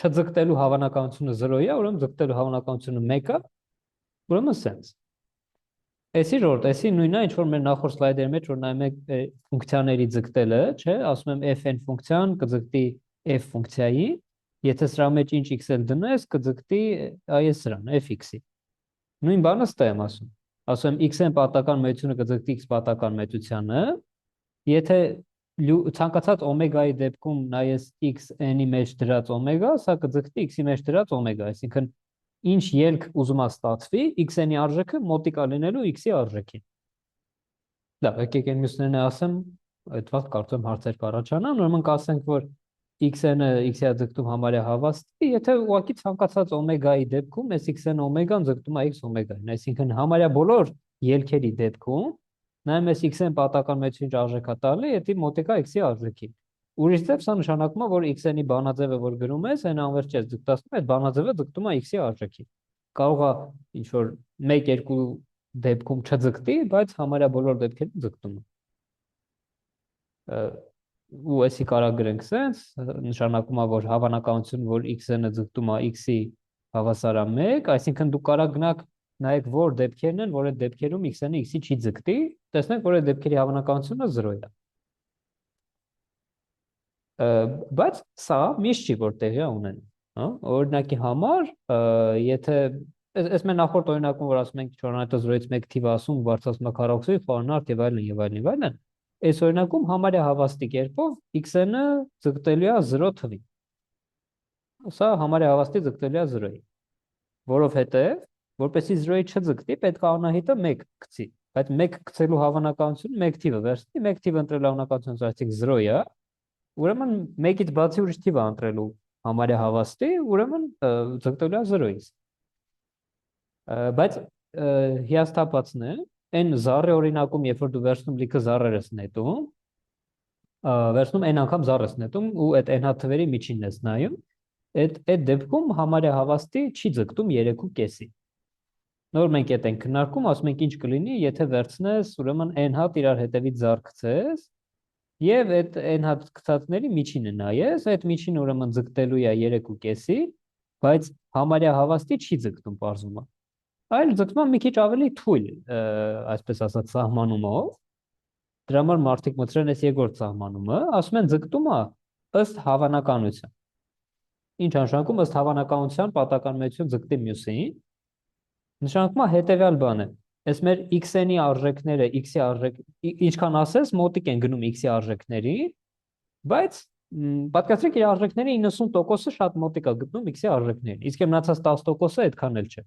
չձգտելու հավանականությունը 0 է, ուրեմն ձգտելու հավանականությունը 1 է, ուրեմն sense։ Էսի նույնն է, ինչ որ մեր նախորդ սլայդերի մեջ որ նայում եք ֆունկցիաների ձգտելը, չէ, ասում եմ fn ֆունկցիան կձգտի f ֆունկցիայի, եթե սրա մեջ ինչ x-ել դնես, կձգտի այս սրան, fx-ի։ Նույն բանը ստե եմ ասում։ Ասում եմ x-ն պատական մեծությունը կձգտի x պատական մեծությանը, եթե ցանկացած օմեգայի դեպքում նայես x-n-ի մեջ դրած օմեգա, սա կձգտի x-ի մեջ դրած օմեգա, այսինքն ինչ ելք ուզում է ստացվի, x-n-ի արժեքը մոտիկա լինելու x-ի արժեքին։ Լավ, եկեք այն մյուսներն ասեմ, այդ վաղ կարծում հարցեր կառաջանան, ուրեմն կասենք, որ x-ը x-ի ձգտում համարյա հավաստի, եթե ուղղակի ցանկացած օմեգայի դեպքում այս x-n օմեգան ձգտում է x օմեգային, այսինքն համարյա բոլոր ելքերի դեպքում նայում ես x-n պատական մեծություն արժեքա տալի, դա մոտիկա x-ի արժեքին։ Ուրիշ ձև սա նշանակում է, որ x-n-ի բանաձևը որ գրում ես, այն անվերջ ես ձգտացնում, այդ բանաձևը ձգտում է x-ի արժեքին։ Կարող է ինչ որ 1-2 դեպքում չձգտի, բայց համարյա բոլոր դեպքերում ձգտում է։ Ու էսի կարա գրենք sense, նշանակում է, որ հավանականություն, որ x-ը ձգտում է x-ի հավասար է 1, այսինքն դու կարա գնաք նայեք որ դեպքերն են, որ այդ դեպքերում x-ը x-ի չի ձգտի, տեսնենք, որ այդ դեպքերի հավանականությունը 0 է։ Բայց սա միշտ չի որ տեղի ունենում, հա, օրինակի համար, եթե այս մեր նախորդ օրինակում որ ասում ենք չորնայտը 0-ից 1 թիվ ասում, բարձրացում է քառակուսի, խորանարդ եւ այլն եւ այլն եւ այլն, այս օրինակում համարյա հավաստի կերպով x-ը ձգտելու է 0 թվի։ Սա համարյա հավաստի ձգտելու է 0-ի, որովհետեւ որպեսզի 0-ի չձգտի, պետք է անահիտը 1 գցի, բայց 1 գցելու հավանականությունը 1 թիվը վերցնի, 1 թիվը ընտրելու հավանականությունը այսինքն 0 է, ուրեմն 1-ից բացի ուրիշ թիվ է ընտրելու համարյա հավաստի, ուրեմն ձգտելու է 0-ից։ Բայց հիասթափածն է, այն զառի օրինակում, երբ որ դու վերցնում լիքը զառեր ես նետում, վերցնում n անգամ զառ ես նետում ու այդ n հատ թվերի միջինն ես նայում, այդ դեպքում համարյա հավաստի չի ձգտում 3.5-ի։ Նոր մենք այդ ենք քննարկում, ասում ենք ինչ կլինի, եթե վերցնես, ուրեմն n հատ իրար հետևից զառ գցես, եւ այդ n հատ գցածների միջինը նայես, այդ միջինը ուրեմն ձգտելու է 3.5-ի, բայց համարյա հավաստի չի ձգտում բարձում է։ Այլ ձգտում մի քիչ ավելի թույլ, այսպես ասած, սահմանումով։ Դրա համար մարդիկ մտցրել են այս երկրորդ սահմանումը, ասում են ձգտում է ըստ հավանականության։ Ինչ նշանակում ըստ հավանականության պատականություն ձգտի մյուսին։ Նշանակում է հետևյալ բանը։ Այս մեր x-ի արժեքները, x-ի արժեք, ինչքան ասես, մոտիկ են գնում x-ի արժեքների, բայց պատկերացրեք իր արժեքների 90%-ը շատ մոտիկ է գտնում x-ի արժեքներին, իսկ մնացած 10%-ը այդքան էլ չէ։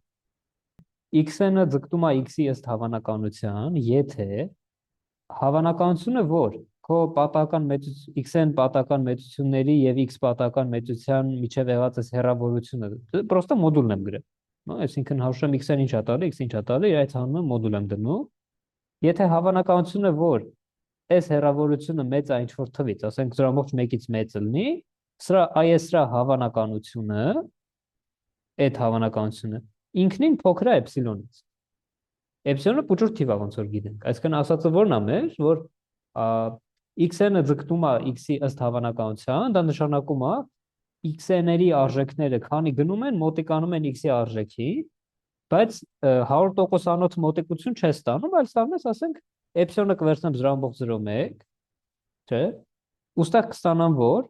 x-ը ձգտում է x-ի ըստ հավանականության, եթե հավանականությունը որ քո պատական x-ն պատական մեծությունների եւ x պատական մեծության միջև եղած այս հեռավորությունը, պրոստը մոդուլն եմ գրել։ Այսինքն հաշվում x-ն ինչ է տալի, x ինչ է տալի, այդ հանումը մոդուլ եմ դնում։ Եթե հավանականությունը որ այս հեռավորությունը մեծ է ինչ-որ թվից, ասենք 0.1-ից մեծ լինի, սրա հավանականությունը, այդ հավանականությունը ինքնին փոքր է էպսիլոնից։ Էպսիլոնը փոքր թիվ է, ոնց որ գիտենք։ Այսինքն ասածը որն է մեր, որ x-ը ձգտում է x-ի ըստ հավանականության, դա նշանակում է x-ների արժեքները քանի գնում են, մոտիկանում են x-ի արժեքի, բայց 100%-անոց մոտիկություն չես ստանում, այլ ստանում ես, ասենք, էպսիլոնը կվերցնեմ 0.01, չէ՞։ Ուստեղ կստանամ, որ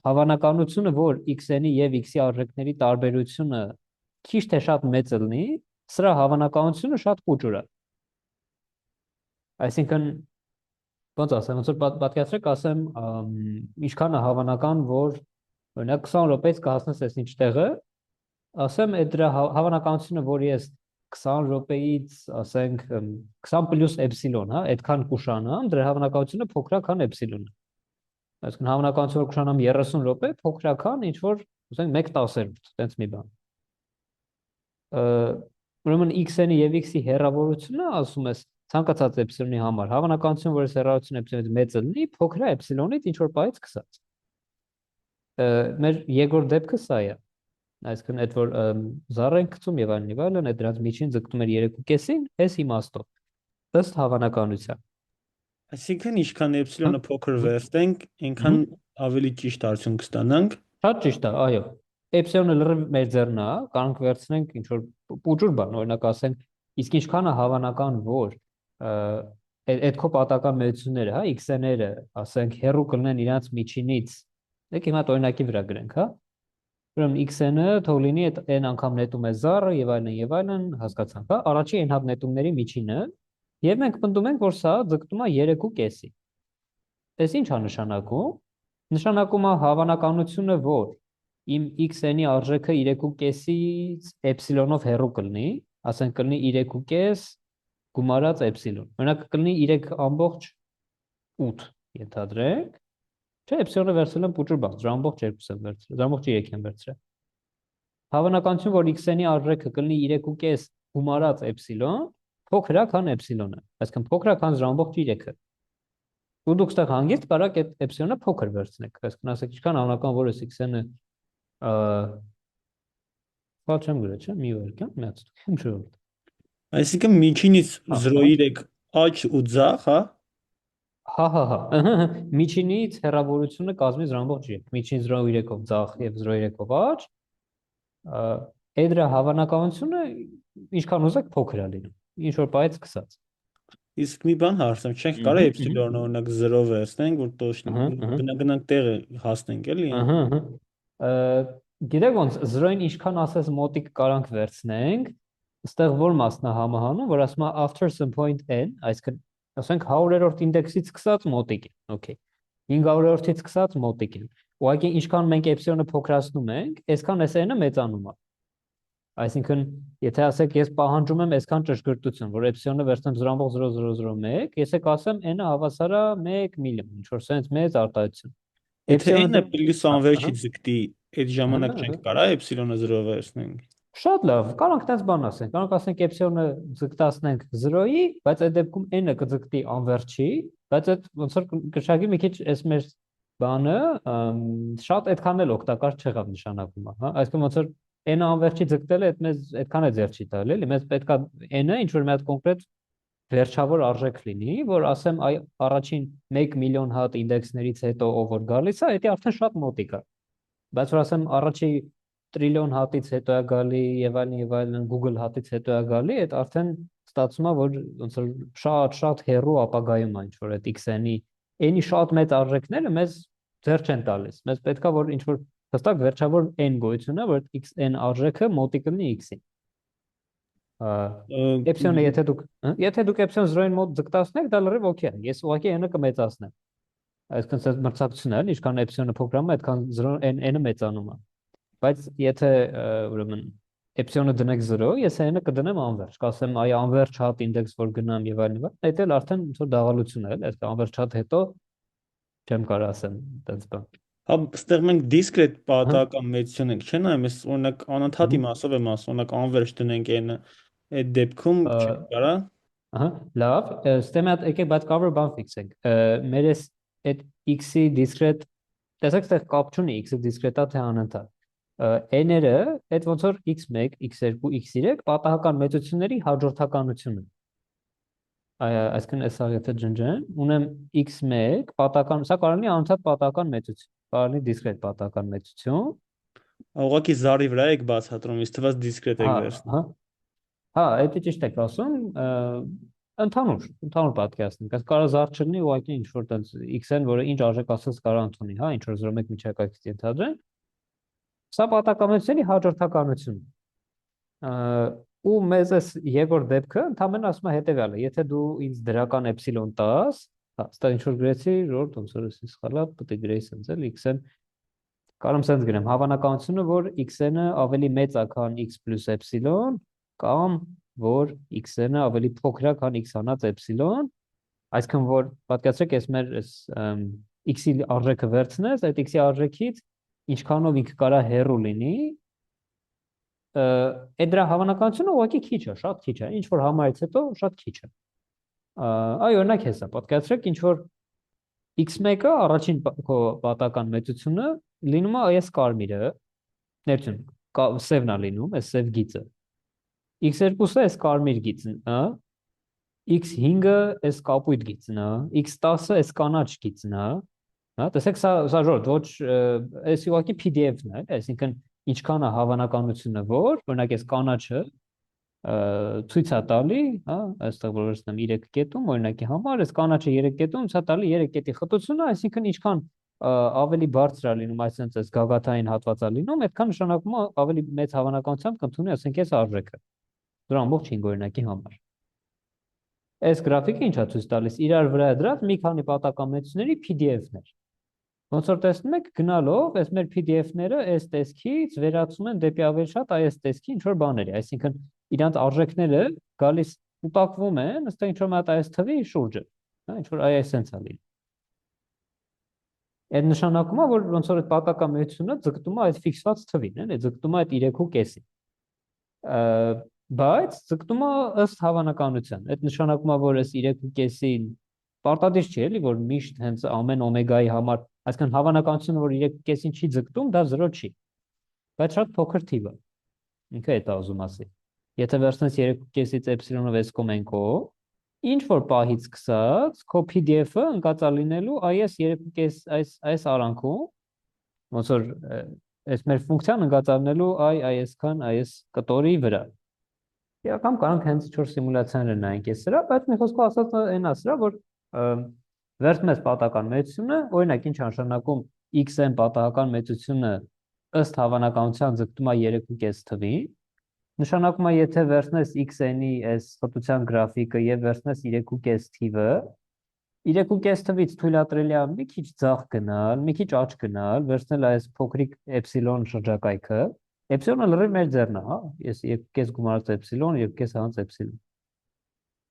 հավանականությունը, որ x-ի եւ x-ի արժեքների տարբերությունը քիչ թե շատ մեծ լինի, սրա հավանականությունը շատ փոքր է։ Այսինքն ոնց ասեմ, ոնց որ պատկերացրեք, ասեմ, ինչքան է հավանական, որ օրինակ 20 րոպեից կհասնես այս ինչ տեղը, ասեմ, այդ դրա հավանականությունը, որ ես 20 րոպեից, ասենք, 20 պլյուս էպսիլոն, հա, այդքան կուշանամ, դրա հավանականությունը փոքր է, քան էպսիլոնը։ Այսինքն հավանականությունը, որ կուշանամ 30 րոպե, փոքր է, քան ինչ որ, ասենք, 1/10, տենց մի բան։ Ուրեմն x-ի եւ x-ի հեռավորությունը, ասում ես, ցանկացած էպսիլոնի համար, հավանականություն, որ այս հեռավորությունը էպսիլոնից մեծ լինի, փոքր է էպսիլոնից ինչ որ բայից սկսած։ Մեր երկրորդ դեպքը սա է։ Այսինքն այդ որ զառ են գցում եւ այլն, այդ դրանց միջին ձգտում էր 3.5-ին, այս իմաստով, ըստ հավանականության։ Այսինքն ինչքան էպսիլոնը փոքր վերցնենք, այնքան ավելի ճիշտ արդյունք կստանանք։ Շատ ճիշտ է, այո։ Էպսիլոնը լրիվ մեր ձեռն է, կարող վերցնենք ինչ որ փոքր բան, օրինակ ասենք, իսկ ինչքան է հավանական, որ այդ քո պատական մեծությունները, հա, x-ները, ասենք, հեռու կլինեն իրանց միջինից։ Եկեք հիմա օրինակի վրա գրենք, հա։ Ուրեմն x-ը թող լինի այդ n անգամ նետում է զառը եւ այլն, հասկացանք, հա։ Առաջի n հատ նետումների միջինը եւ մենք պնդում ենք, որ սա ձգտում է 3.5-ի։ Այս ինչ է նշանակում։ Նշանակում է հավանականությունը, որ իմ x-ի արժեքը 3.5-ից էպսիլոնով հեռու կլինի, ասենք կլինի 3.5 գումարած էպսիլոն։ Օրինակ կլինի 3.8, ենթադրենք։ Չէ, էպսիլոնը վերցրել եմ փոքր բան, 0.2 եմ վերցրել, 0.3 եմ վերցրել։ Հավանականություն, որ x-ի արժեքը կլինի 3.5 գումարած էպսիլոն, փոքր է, քան էպսիլոնը, այսինքն փոքր է, քան 0.3-ը։ Ու դուք ստեղ հանգիստ կարաք այդ էպսիլոնը փոքր վերցնեք, այսինքն ասեք, ինչքան հավանական, որ այս x-ը Բաց չեմ գրել, չէ՞, մի վարքյան, միացնում եմ շուտ։ Այսինքն միջինից 0.3 աճ ու ձախ, հա։ Հա, միջինից հեռավորությունը կազմի 0.3, միջին 0.3-ով ձախ եւ 0.3-ով աճ, այդ դրա հավանականությունը ինչքան ուզեք փոքր է լինում, ինչ որ բայից սկսած։ Իսկ մի բան հարցնեմ, չենք կարող էպսիլոնը օրինակ 0 վերցնենք, որ точно գնանք տեղը հասնենք, էլի։ Գիտեք ոնց 0-ին ինչքան ասես մոտիկ կարանք վերցնենք, այստեղ որ մասն է համահանում, որ ասում է after some point n, այսինքն ասենք 100-րդ ինդեքսից սկսած մոտիկ է, okay։ 500-րդից սկսած մոտիկ է։ Ուղղակի ինչքան մենք էպսիլոնը փոքրացնում ենք, այսքան այս n-ը մեծանում է։ Այսինքն, եթե ասեք ես պահանջում եմ այսքան ճշգրտություն, որ էպսիլոնը վերցնեմ 0.0001, ես եք ասեմ n-ը հավասար է 1 միլիոն, ինչ որ sense մեծ արտահայտություն։ Եթե n-ը Էպսիլոնը պլյուս անվերջի ձգտի, այդ ժամանակ չենք կարա էպսիլոնը 0 վերցնենք։ շատ լավ, կարող ենք այդպես բան ասենք, կարող ասենք էպսիլոնը ձգտացնենք 0-ի, բայց այդ դեպքում n-ը կձգտի անվերջի, բայց այդ ոնց որ կշակի մի քիչ այս մեր բանը շատ այդքան էլ օգտակար չեղավ նշանակումը, հա, այսինքն ոնց որ n-ը անվերջի ձգտելը այդ մեզ այդքան է ձեռ չի տալի, էլի, մեզ պետքա n-ը ինչ որ մի հատ կոնկրետ վերջավոր արժեք լինի, որ ասեմ այ առաջին 1 միլիոն հատ ինդեքսներից հետո ով որ գալիս է, դա արդեն շատ մոտիկ է։ Բայց որ ասեմ առաջի տրիլիոն հատից հետո է գալի եւ այլն Google հատից հետո է գալի, այդ արդեն ստացվում է որ ոնց որ շատ հեռու ապագայում է ինչ որ այդ XN-ի n-ի շատ մեծ արժեքները մեզ ձեռ չեն տալիս։ Մեզ պետքա որ ինչ որ հստակ վերջավոր n գոյություն է, որ xn արժեքը մոտիկ լինի x-ին։ Էպսիլոնը եթե դուք էպսիլոն 0-ին մոտ ձգտացնեք, դա լրիվ օքեյ է։ Ես ուղղակի n-ը կմեծացնեմ։ Այսինքն սա մրցակցություն է, ինչքան էպսիլոնը փոքրանում է, այդքան 0 n-ը մեծանում է։ Բայց եթե ուրեմն էպսիլոնը դնեք 0, ես n-ը կդնեմ անվերջ, կասեմ այ անվերջ հատ ինդեքս որ գնամ եւ այլն, այդ էլ արդեն ոնց որ դավալություն է, այս անվերջ հատ հետո չեմ կարող ասեմ այդպես բան։ Հա, ստեղ մենք դիսկրետ պատահական մեծություն ենք, չէ՞, նայում ես օրինակ անընդհատի մասով եմ ասում, օրինակ անվերջ դնենք n-ը, այդ դեպքում չենք կարա։ Ահա, լավ, ստեմ այդ եկեք բայց կարող բան ֆիքսենք։ Մեր այդ x-ի դիսկրետ, տեսեք, այդտեղ կապ չունի x-ը դիսկրետա թե անընդհատ։ N-երը, այդ ոնց որ x1, x2, x3 պատահական մեծությունների հաջորդականությունը։ Այսինքն էսա եթե ջնջեն, ունեմ x1 պատահական, սա կարող լինի անընդհատ պատահական մեծություն, կարող լինի դիսկրետ պատահական մեծություն։ Ուղղակի զարի վրա եք բացատրում, իսկ թվաց դիսկրետ եք վերցնում։ Հա, դա ճիշտ եք ասում, ընդհանուր պատկերացնենք, այս կարող զար չլինի ուղղակի ինչ որ տենց x-ն, որը ինչ արժեք ասած կարող ընդունի, հա, ինչ որ 0.1 միջակայքից ենթադրենք։ Սա պատահականությունների հաջորդականություն։ Ու մեզ էս երկրորդ դեպքը ընդհանրապես ասում է հետևյալը. եթե դու ինձ դրական էպսիլոն տաս, հա, ստա ինչ որ գրեցի, ժողովուրդ, ոնց որ էսի սխալա, պետք է գրեի սենց էլ x-ն կարող եմ սենց գրեմ, հավանականությունը, որ x-ը ավելի մեծ է, քան x + էպսիլոն, կամ որ x-ը ավելի փոքր է, քան x հանած էպսիլոն, այսինքն որ պատկերացրեք, ես մեր էս x-ի արժեքը վերցնես, այդ x-ի արժեքից ինչքանով ինքը կարա հեռու լինի, այդ դրա հավանականությունը ուղղակի քիչ է, շատ քիչ է, ինչ որ համարից հետո շատ քիչ է։ Այ օրինակ հեսա, պատկերացրեք, ինչ որ x1-ը առաջին քո պատահական մեծությունը լինում է այս կարմիրը, ներողություն, սևն է լինում, այս սև գիծը։ x2-ը այս կարմիր գիծն է, x5-ը այս կապույտ գիծն է, x10-ը այս կանաչ գիծն է, հա, տեսեք, սա ժողովուրդ, ոչ, այս ուղղակի PDF-ն է, այսինքն ինչքան է հավանականությունը, որ օրինակ այս կանաչը ցույց է տալի, հա, այստեղ որ վերցնեմ 3 կետում, օրինակի համար, այս կանաչը 3 կետում ցույց է տալի 3 կետի խտությունը, այսինքն ինչքան ավելի բարձր է լինում, այսինքն այս գագաթային հատվածը լինում, այդքան նշանակում է ավելի մեծ հավանականությամբ կընդունի, ասենք, այս արժեքը։ Դրա ամբողջ 5 օրինակի համար։ Այս գրաֆիկը ինչ է ցույց տալիս, իրար վրա դրած մի քանի պատահական մեծությունների PDF-ներ։ Ոնց որ տեսնում եք, գնալով, այս մեր PDF-ները այս տեսքից վերածում են դեպի ավելի շատ այս տեսքի ինչ որ բաների, այսինքն իրանց արժեքները գալիս կուտակվում են, ըստ ինչ որ մատ այս թվի շուրջը, հա, ինչ որ այս sense է լինում։ Այդ նշանակում է, որ ոնց որ այդ պատահական մեծությունը ձգտում է այդ ֆիքսված թվին, էլի, ձգտում է այդ 3.5-ին։ Բայց ձգտում է ըստ հավանականության։ Այդ նշանակում է, որ այս 3.5-ին պարտադիր չի, էլի, որ միշտ հենց ամեն օմեգայի համար, այսինքն հավանականությունը, որ 3.5-ին չի ձգտում, դա 0 չի։ Բայց շատ փոքր թիվ է։ Ինքը այդ ուզում ասի։ Եթե վերցնես 3.5-ից էպսիլոնով այս կոմենքով, ինչ որ պահից սկսած, քո PDF-ը ընկածա լինելու այս 3.5 այս արանքում, ոնց որ այս մեր ֆունկցիան ընկածա լինելու այսքան այս կտորի վրա։ Իրական կարող հենց ինչ որ սիմուլյացիաներ նայենք այս սրա, բայց մի խոսքով ասած այն է սրա, որ վերցնում ես պատահական մեծությունը, օրինակ ինչ նշանակում x-ն պատահական մեծությունը ըստ հավանականության ձգտում է 3.5 թվի, նշանակում է եթե վերցնես x-ի այս խտության գրաֆիկը եւ վերցնես 3.5 թիվը, 3.5 թվից թույլատրելի է մի քիչ ձախ գնալ, մի քիչ աջ գնալ, վերցնել այս փոքրիկ էպսիլոն շրջակայքը, էպսիլոնը լրիվ մեր ձեռն է, հա, ես 2.5 գումարած էպսիլոն, 2.5 հանած էպսիլոն։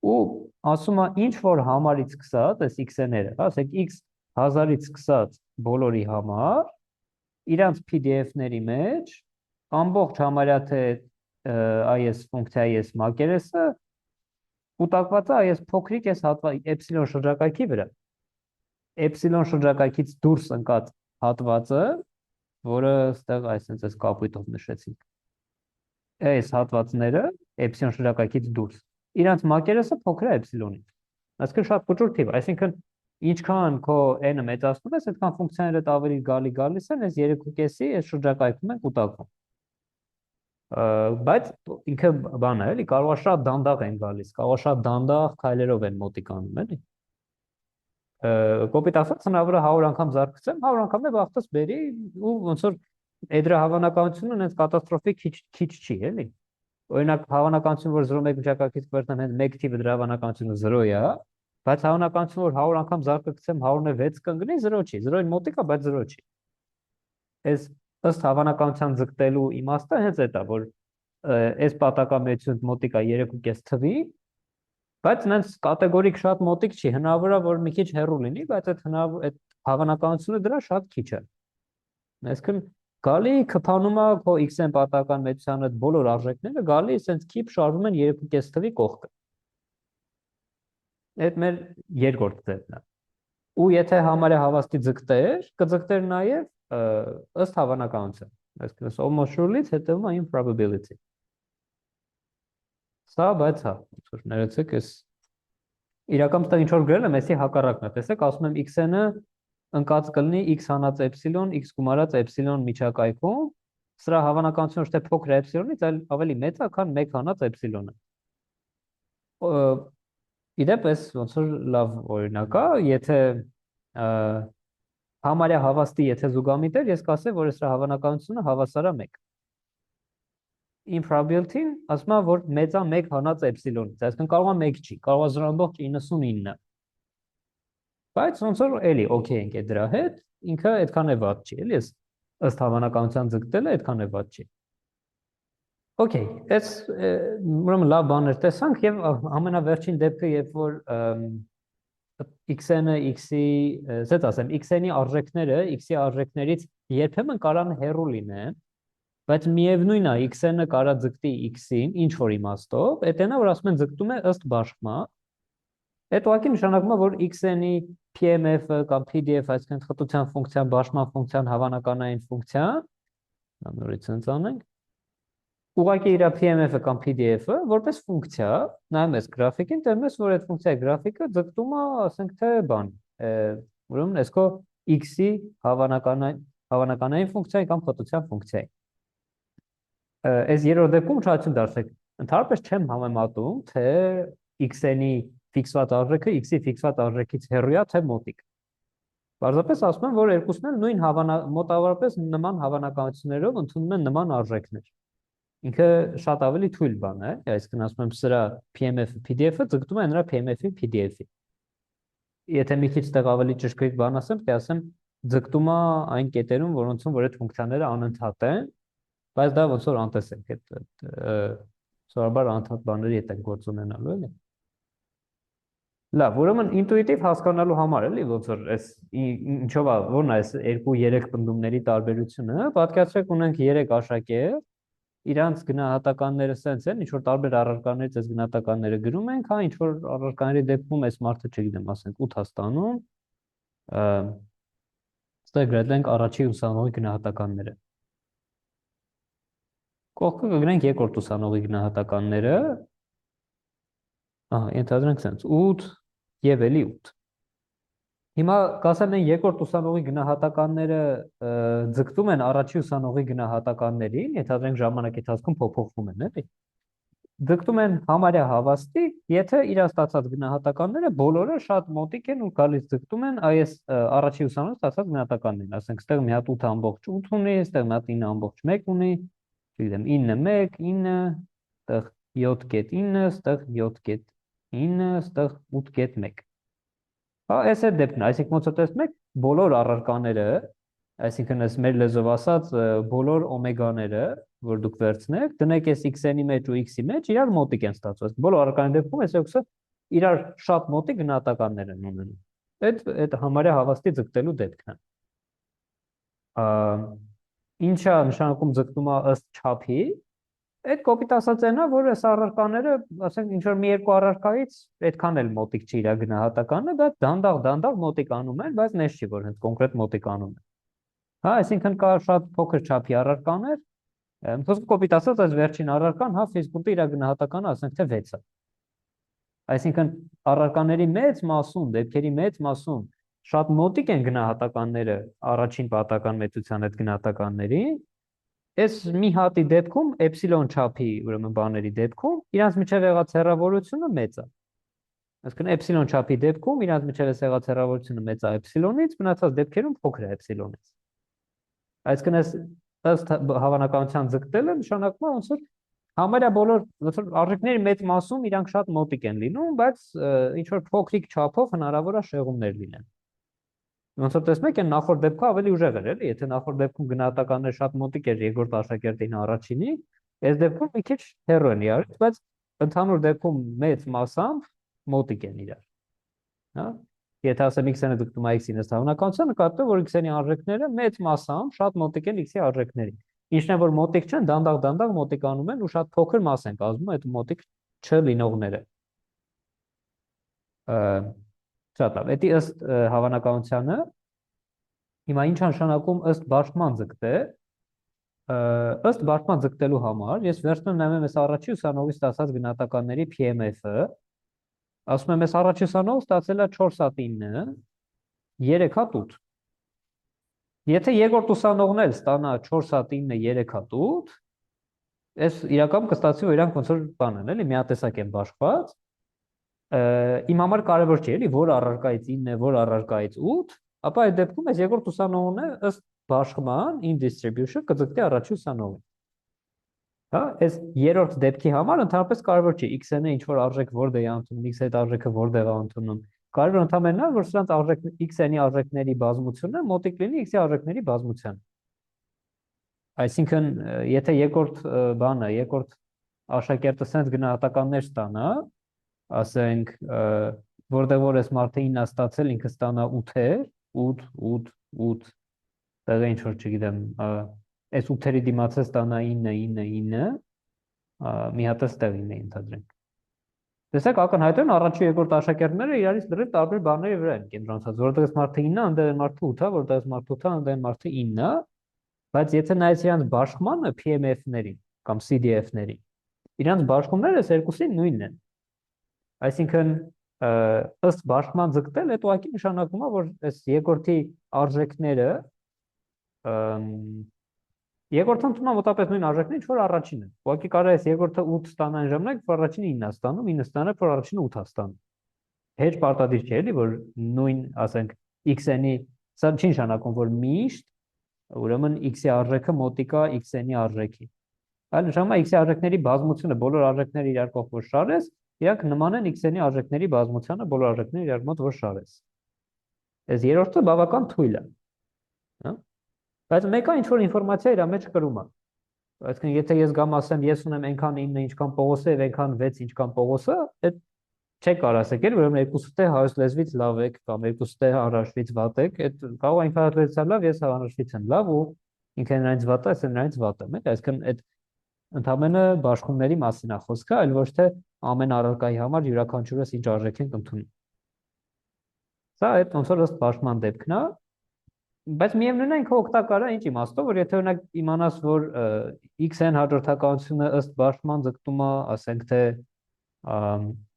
Ու ասում է ինչ որ համարից սկսած, այս x-ները, ասենք x 1000-ից սկսած բոլորի համար իրանց PDF-ների մեջ ամբողջ համարյա թե այս ֆունկցիայի այս մակերեսը կուտակված է այս փոքրիկ այս էպսիլոն շրջակայքի վրա։ Էպսիլոն շրջակայքից դուրս ընկած հատվածը, որը այստեղ այսպես այս կապույտով նշեցինք։ Այս հատվածները էպսիլոն շրջակայքից դուրս։ Իրանց մակերեսը փոքր է էպսիլոնից։ Այսինքն շատ փոքր թիվ, այսինքն ինչքան քո n-ը մեծացնում ես, այդքան ֆունկցիաները ավելի գալիս են, այս 3.5-ի այս շրջակայքում են կուտակվում։ Բայց ինքը բան է, էլի, կարող է շատ դանդաղ են գալիս, կարող է շատ դանդաղ քայլերով են մոտիկանում, էլի։ Կոպիտ ասած, հնարավոր է 100 անգամ զարգացեմ, 100 անգամ է բախտս բերի ու ոնց որ դրա հավանականությունը այնց կատաստրոֆիկ քիչ չի, էլի։ Օրինակ հավանականություն, որ 0.1 միջակայքից կվերցնեմ հենց 1 թիվը դրա հավանականությունը 0 է, բայց հավանականություն, որ 100 անգամ զարգացեմ 100-ը 6 կընկնի 0 չի, 0-ին մոտիկ է, բայց 0 չի։ Այս ըստ հավանականության ձգտելու իմաստը հենց այդ է, որ այս պատակամեծություն մոտիկ է 3.5 թվի, բայց նենց կատեգորիկ շատ մոտիկ չի, հնարավոր է որ մի քիչ հեռու լինի, բայց այդ հավանականությունը դրա շատ քիչ է։ Այսինքն գալի քփանում է քո x-n պատական մեծության այդ բոլոր արժեքները գալի ասենց քիփ շարժվում են 3.5 թվի կողքը։ Այդ մեր երկրորդ ձևն է։ Ու եթե համարյա հավաստի ձգտեր, կձգտեր նաև ըստ հավանականության։ Այսինքն almost surely-ից հետևում է improbability։ Սա բայց հա, ոնց որ ներեցեք, այս իրականում դա ինչ որ գրել եմ, էսի հակառակն է։ Տեսեք, ասում եմ x-ը ընկած կլինի x հանած էպսիլոն, x գումարած էպսիլոն միջակայքում, սրա հավանականությունը ոչ թե փոքր է էպսիլոնից, այլ ավելի մեծ է, քան 1 հանած էպսիլոնը։ Իդեպ էս ոնց որ լավ օրինակ է, եթե համարյա հավաստի եթե զուգամիտ էր, ես կասեի, որ սրա հավանականությունը հավասար է 1։ Improbability-ն ասում է, որ մեծ է 1 հանած էպսիլոնից, այսինքն կարող է 1 չի, կարող է 0.99։ Բայց ոնց որ էլի օքեյ ենք այդ դրա հետ, ինքը այդքան է վատ չի, էլի ըստ հավանականության ձգտելը այդքան է վատ չի։ Okay, այս ուրեմն լավ բաներ տեսանք եւ ամենավերջին դեպքը, երբ որ x-ը x-ի, ասած ասեմ, x-ի արժեքները x-ի արժեքներից երբեմն կարան հեռու լինեն, բայց միևնույնն է x-ը կարա ձգտի x-ին ինչ որ իմաստով, այդ այնա որ ասում են ձգտում է ըստ բաշխման։ Այդ ուղղակի նշանակում է, որ x-ի PMF-ը կամ PDF, այսինքն խտության ֆունկցիան, բաշխման ֆունկցիան, հավանականային ֆունկցիան, նորից ցենց անենք, ուղղակի իր PMF-ը կամ PDF-ը որպես ֆունկցիա, նայում ես գրաֆիկին, տեսնում ես, որ այդ ֆունկցիայի գրաֆիկը ձգտում է, ասենք թե բան, ուրեմն այս քո x-ի հավանականային ֆունկցիայի կամ խտության ֆունկցիայի։ Այս երրորդ դեպքում ուշադրություն դարձրեք, ընդհանրապես չեմ համեմատում, թե x-ի ֆիքսված արժեքը x-ի ֆիքսված արժեքից հեռու է, թե մոտիկ։ Պարզապես ասում եմ, որ երկուսն էլ նույն մոտավորապես նման հավանականություններով ընդունում են նման արժեքներ։ Ինքը շատ ավելի թույլ բան է, այսինքն ասում եմ սրա PMF-ը PDF-ը ձգտում է նրա PMF-ի PDF-ի։ Եթե մի քիչ տեղ ավելի ճշգրիտ բան ասեմ, թե ասեմ ձգտում է այն կետերում, որոնցում որ այդ ֆունկցիաները անընդհատ են, բայց դա ոնց որ անտեսենք, այդ սովորաբար անընդհատ բաների հետ են գործ ունենալու, էլի։ Լավ, ուրեմն ինտուիտիվ հասկանալու համար էլի ոնց որ այս ինչով է, որն է այս 2-3 պնդումների տարբերությունը, պատկերացրեք ունենք 3 աշակերտ, իրանց գնահատականները սենց են, ինչ որ տարբեր առարկաներից այս գնահատականները գրում ենք, հա, ինչ որ առարկաների դեպքում այս մարդը, չգիտեմ, ասենք 8 հաստանում, ստեղ գրել ենք առաջի ուսանողի գնահատականները։ Կողքը կգրենք երկրորդ ուսանողի գնահատականները, ենթադրենք սենց 8 եւ էլի 8։ Հիմա կասեմ են երկրորդ ուսանողի գնահատականները ձգտում են առաջի ուսանողի գնահատականներին, ենթադրենք ժամանակի ընթացքում փոփոխվում են, էլի։ Ձգտում են համարյա հավաստի, եթե իրար ստացած գնահատականները բոլորը շատ մոտիկ են ու գալիս ձգտում են այս առաջի ուսանողի ստացած գնահատականներին, ասենք ստեղ մի հատ 8.8 ունի, ստեղ մի հատ 9.1 ունի, չգիտեմ 9.1, 9, ստեղ 7.9, ստեղ 7.9, ստեղ 8.1։ Հա, այս է դեպքն, այսինքն ոնց որ տեսնում եք, բոլոր առարկաները, այսինքն այս մեր լեզվով ասած բոլոր օմեգաները, որ դուք վերցնեք, դնեք այս x-ի մեջ ու x-ի մեջ, իրար մոտիկ են ստացվում։ Բոլոր առարկաների դեպքում այս x-ը իրար շատ մոտիկ գնահատականներ են ունենում։ Այդ համարյա հավաստի ձգտելու դեպքն է։ Ինչա նշանակում ձգտումը ըստ չափի, այդ կոպիտ ասած այնա, որ այս առարկաները, ասենք ինչ որ մի երկու առարկայից այդքան էլ մոտիկ չի իր գնահատականը, դա դանդաղ մոտիկանում են, բայց նես չի, որ հենց կոնկրետ մոտիկանում են։ Հա, այսինքն կա շատ փոքր չափի առարկաներ, խոսքը կոպիտ ասած, այս վերջին առարկան, հա, Facebook-ը իր գնահատականը ասենք թե 6 է։ Այսինքն առարկաների մեծ մասում, դեպքերի մեծ մասում շատ մոտիկ են գնահատականները առաջին պատական մեծության այդ գնահատականների, այս մի հատի դեպքում էպսիլոն չափի ուրեմն բաների դեպքում իրանց միջև եղած հեռավորությունը մեծ է։ Այսինքն էպսիլոն չափի դեպքում իրանց միջև եղած հեռավորությունը մեծ է էպսիլոնից, մնացած դեպքերում փոքր է էպսիլոնից։ Այսինքն այս ըստ հավանականության ձգտելը նշանակում է ոնց որ համարյա բոլոր ոնց որ արժեքների մեծ մասում իրանք շատ մոտիկ են լինում, բայց ինչ որ փոքրիկ չափով հնարավոր է շեղումներ լինեն։ Ոնց որ տեսնեք, այն նախորդ դեպքը ավելի ուժեղ էր, էլի, եթե նախորդ դեպքում գնահատականները շատ մոտիկ էր երկրորդ աշակերտին առաջինի, այս դեպքում մի քիչ հեռու են իրարից, բայց ընդհանուր դեպքում մեծ մասամբ մոտիկ են իրար։ Հա։ Եթե ասեմ x-ը դիտում է x-ին ըստ հավանականության, նկատում որ x-ի արժեքները մեծ մասամբ շատ մոտիկ են x-ի արժեքներին։ Ինչն է որ մոտիկ չեն, դանդաղ մոտիկանում են ու շատ փոքր մաս են կազմում այդ մոտիկ չլինողները։ Շատ լավ, դա ըստ հավանականությանը հիմա ինչ նշանակում ըստ բաշխման ձգտե, ըստ բաշխման ձգտելու համար ես վերցնում նայում եմ այս առաջի ուսանողի ստացած գնահատականների PMF-ը, ասում եմ այս առաջի ուսանողը ստացել է 4/9, 3/8։ Եթե երկրորդ ուսանողն էլ ստանա 4/9, 3/8, այս իրականում կստացվի, որ իրանք ոնց որ բան են, էլի, միատեսակ են բաշխված։ Իմ համար կարևոր չի, էլի, որ առարկայից 9 է, որ առարկայից 8, ապա այդ դեպքում այս երկրորդ ուսանողն է ըստ բաշխման in distribution կձգտի առաջի ուսանողին։ Հա, այս երրորդ դեպքի համար ընդհանրապես կարևոր չի x-ը ինչ որ արժեք որտեղ է ընդունում, x-ի այդ արժեքը որտեղ է ընդունում։ Կարևոր ընդհանրապես նա որ սրանց արժեք x-ի արժեքների բազմությունը մոտիկ լինի x-ի արժեքների բազմության։ Այսինքն, եթե երկրորդ աշակերտը sense գնահատականներ ստանա, ասենք, որտեղ որ այս մարդը 9 ստացել, ինքը ստանա 8-եր, 8, տեղը ինչ որ չգիտեմ, այս 8-երի դիմացը ստանա 9, մի հատ ստեղ 9 ընդհանրենք։ Տեսեք, ակնհայտորեն առաջի ու երկրորդ աշակերտները իրարից լրիվ տարբեր բաների վրա են կենտրոնացած, որտեղ այս մարդը 9-ը, այնտեղ այն մարդը 8-ը, որտեղ այս մարդը 8-ը, այնտեղ այն մարդը 9-ը, բայց եթե նայես իրանց բաշխմանը PMF-ներին կամ CDF-ներին, իրանց բաշխումները այս երկուսին նույնն են։ Այսինքն ըստ բաշխման ձգտել, այդ ուղղակի նշանակում է, որ այս երկրորդի արժեքները երկրորդը ընդունում է մոտավորապես նույն արժեքն ինչ որ առաջինը։ Ուղղակի կարող է այս երկրորդը 8 ստանա այն ժամանակ, որ առաջինը 9 ստանում, 9 ստանա, որ առաջինը 8 ստանում։ Հեչ պարտադիր չէ, էլի, որ նույն, ասենք, x-ի, սա չի նշանակում, որ միշտ ուրեմն x-ի արժեքը մոտիկա x-ի արժեքի։ Այլ նշանակում է x-ի արժեքների բազմությունը, բոլոր արժեքները իրար կողմ որ շարես, իրանք նման են x-ի արժեքների բազմությանը, բոլոր արժեքները իրար մոտ որ շարես։ Այս երրորդը բավական թույլ է։ Հա։ Բայց մեկը ինչ որ ինֆորմացիա իր մեջ կրում է։ Այսինքն եթե ես գամ ասեմ, ես ունեմ այնքան 9 ինչքան Պողոսը եւ այնքան 6 ինչքան Պողոսը, այդ չեք կարող ասեք, ուրեմն երկուսը հայոց լեզվից լավ եք կամ երկուսը հարաշվից վատ եք, այդ կարող է ինքնատեսության լավ, ես հարաշվից եմ լավ ու ինքը նրանից վատ է, ես նրանից վատ եմ, այսինքն այդ ընդհանրապես բաշխումների մասին է խոսքը, այլ ոչ թե ամեն առարկայի համար յուրաքանչյուրս ինչ արժեք ենք ընդունում։ Սա այդ ոնց որ ըստ բաշխման դեպքն է, բայց միևնույնն է ինքը օգտակար է ինչ իմաստով, որ եթե օրինակ իմանաս, որ x-ն հաջորդականությունը ըստ բաշխման ձգտում է, ասենք թե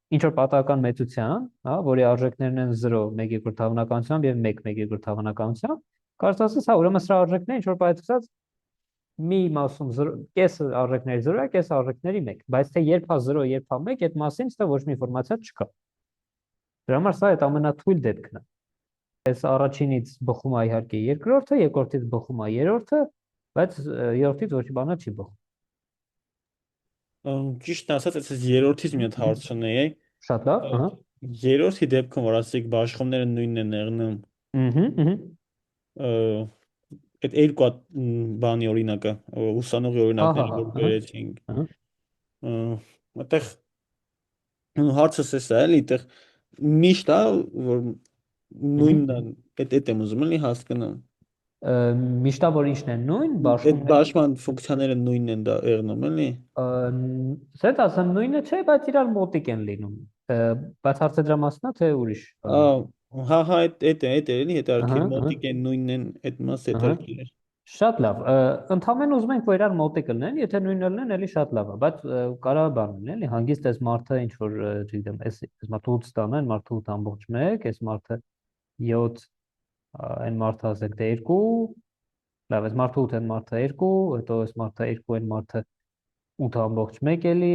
ինչ որ պատահական մեծության, հա, որի արժեքներն են 0, 1/2 հավանականությամբ եւ 1, 1/2 հավանականությամբ, կարծես ասես, հա, ուրեմն սրա արժեքները ինչ որ պայծած մի մասում 0, կես արժեքների 0 է, կես արժեքների 1, բայց թե երբ է 0, երբ է 1, այդ մասին ստա ոչ մի ինֆորմացիա չկա։ Դրա համար սա այդ ամենաթույլ դեպքն է։ Այս առաջինից բխում է իհարկե երկրորդը, երկրորդից բխում է երրորդը, բայց երրորդից ոչ մի բան չի բխում։ Ճիշտ ասած, այս երրորդից մի հատ հարց ունեի։ Շատ լավ, ահա։ Երրորդի դեպքում, որ ասեք բաշխումները նույնն են եղնում։ Այդ երկու բանի օրինակը, ուսանողի օրինակները, որ բերեցինք։ Այդտեղ հարցս էսա էլի, այդտեղ միշտ է, որ նույնն է, այդ եմ ուզում էլի հասկանամ։ Միշտ որ ինչն են նույն, Այդ բաշխումները բաշխման ֆունկցիաները նույնն են դա եղնում, էլի։ սետ ասեմ նույնը չէ, բայց իրար մոտիկ են լինում։ Բայց հարցը դրա մասն է, թե ուրիշ բան։ Հա, այդ է, էլի, հետարքիր Ահա, մոտիկ են նույնն են, այդ մասը ահա։ հետարքիր է։ Շատ լավ։ Ընդհանրեն ուզում ենք, որ իրար մոտիկ լինեն, եթե նույնը լինեն, էլի շատ լավ է, բայց կարա բան լինի, էլի հանգիստ էս մարդը ինչ որ, չգիտեմ, էս մարդը 8 ստանան, մարդը 8 ամբողջ 1, էս մարդը 7, այն մարդը ասեք դե 2, լավ, էս մարդը 8, այն մարդը 2, հետո էս մարդը 2, այն մարդը 8 ամբողջ 1 էլի,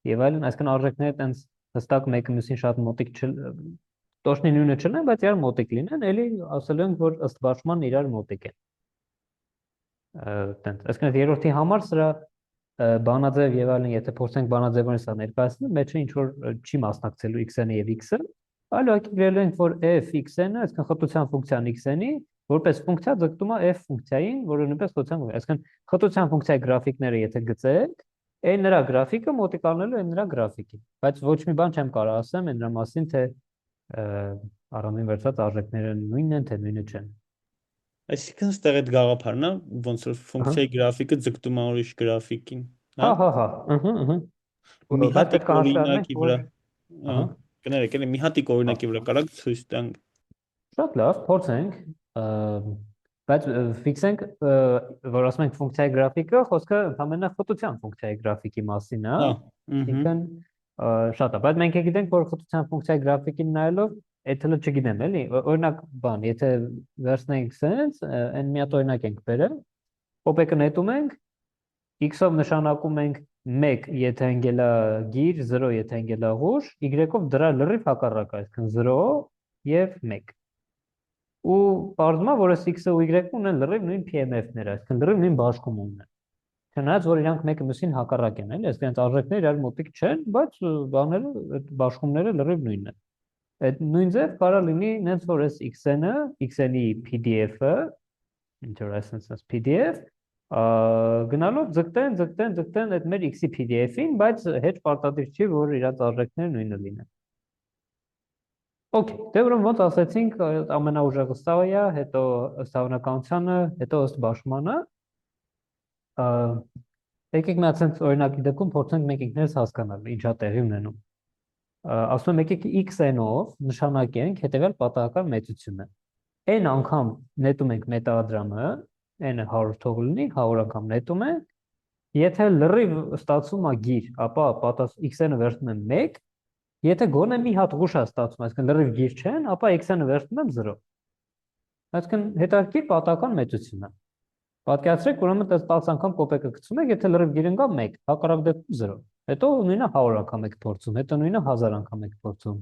եւ այլն, այսինքն արժեքները տենց հստակ մեկը մյուսին շատ մոտիկ տոշնի նույնը չլինեն, բայց իրար մոտիկ լինեն, էլի ասելու ենք, որ ըստ բաշխման իրար մոտիկ են։ Տենց, այսինքն երրորդի համար սրա բանաձև եւ այլն, եթե փորձենք բանաձևորեն սա ներկայացնել, մեջը ինչ որ չի մասնակցելու x-ը եւ x-ը, այլ ուղղակի գրելու ենք, որ f x-ը, այսինքն խտության ֆունկցիան x-ը, որպես ֆունկցիա ձգտում է f ֆունկցիային, որը նույնպես խտության ֆունկցիա, այսինքն խտության ֆունկցիայի գրաֆիկները եթե գծենք, այն նրա գրաֆիկը մոտիկանալու է նրա գրաֆիկին, բայց ոչ մի բան չեմ կարող ասեմ այն դրա մասին, թե առանձին վերցած արժեքները նույնն են, թե նույնը չեն։ Այսինքն ստեղ այդ գաղափարն է, ոնց որ ֆունկցիայի գրաֆիկը ձգտում է ուրիշ գրաֆիկին, հա։ Հա, ըհը։ Մի Բայց պետք հատիկ է հաշվի առնենք, օրինակի վրա, ահա, կներեք, էլի մի հատիկ օրինակի վրա կարակ ցույց տանք։ շատ լավ, փորձենք, բայց ֆիքսենք, որ ասում ենք ֆունկցիայի գրաֆիկը, խոսքը ընդհանրապես խտության ֆունկցիայի գրաֆիկի մասին է, Հա, այսինքն շատ է, բայց մենք գիտենք, որ խտության ֆունկցիայի գրաֆիկին նայելով, այդ հələ չգիտեմ, էլի, օրինակ բան, եթե վերցնենք sense, այն մի հատ օրինակ ենք բերել, օպեկը նետում ենք, x-ով նշանակում ենք 1, եթե ընկել է գիր, 0, եթե ընկել է հուշ, y-ով դրա լրիվ հակառակը, այսինքն 0 եւ 1։ Ու պարզվում է, որ այս x-ը ու y-ը ունեն լրիվ նույն PMF-ներ, այսինքն լրիվ նույն բաշխում ունեն։ Չնայած որ իրանք մեկը մյուսին հակառակ են, էլի, այսինքն արժեքները իրար մոտիկ չեն, բայց բաները, այդ բաշխումները լրիվ նույնն են։ Այդ նույն ձև կարա լինի նենց որ այս x-ը, x-ի PDF-ը, ինչ որ այսպես PDF, գնալով ձգտեն այդ մեր x-ի PDF-ին, բայց հետ պարտադիր չի, որ իրաց արժեքները նույնը լինեն։ Okay, դե ուրեմն ոնց ասացինք, ամենաուժեղը սա է, հետո ըստ հավանականությանը, հետո ըստ բաշխմանը, եկեք մի հատ օրինակի դեպքում փորձենք մենք ինքներս հասկանալ ինչա տեղի ունենում։ Ասում եմ եկեք x-n-ով նշանակենք հետևյալ պատահական մեծությունը։ N անգամ նետում ենք մետաղադրամը, n-ը 100 թող լինի, 100 անգամ նետում ենք, եթե լրիվ ստացվում է գիր, ապա x-ը վերցնում եմ 1, եթե գոնե մի հատ ուշ է ստացվում, այսինքն լրիվ գիր չեն, ապա x-ը վերցնում եմ 0։ Այսինքն հետաքրքիր պատահական մեծություն է։ Պատկերացրեք, ուրեմն այս 10 անգամ կոպեկը գցում եք, եթե լրիվ գիր ընկա 1, հակառակ դեպքում 0։ Հետո նույնը 100 անգամ եք փորձում, հետո նույնը 1000 անգամ եք փորձում։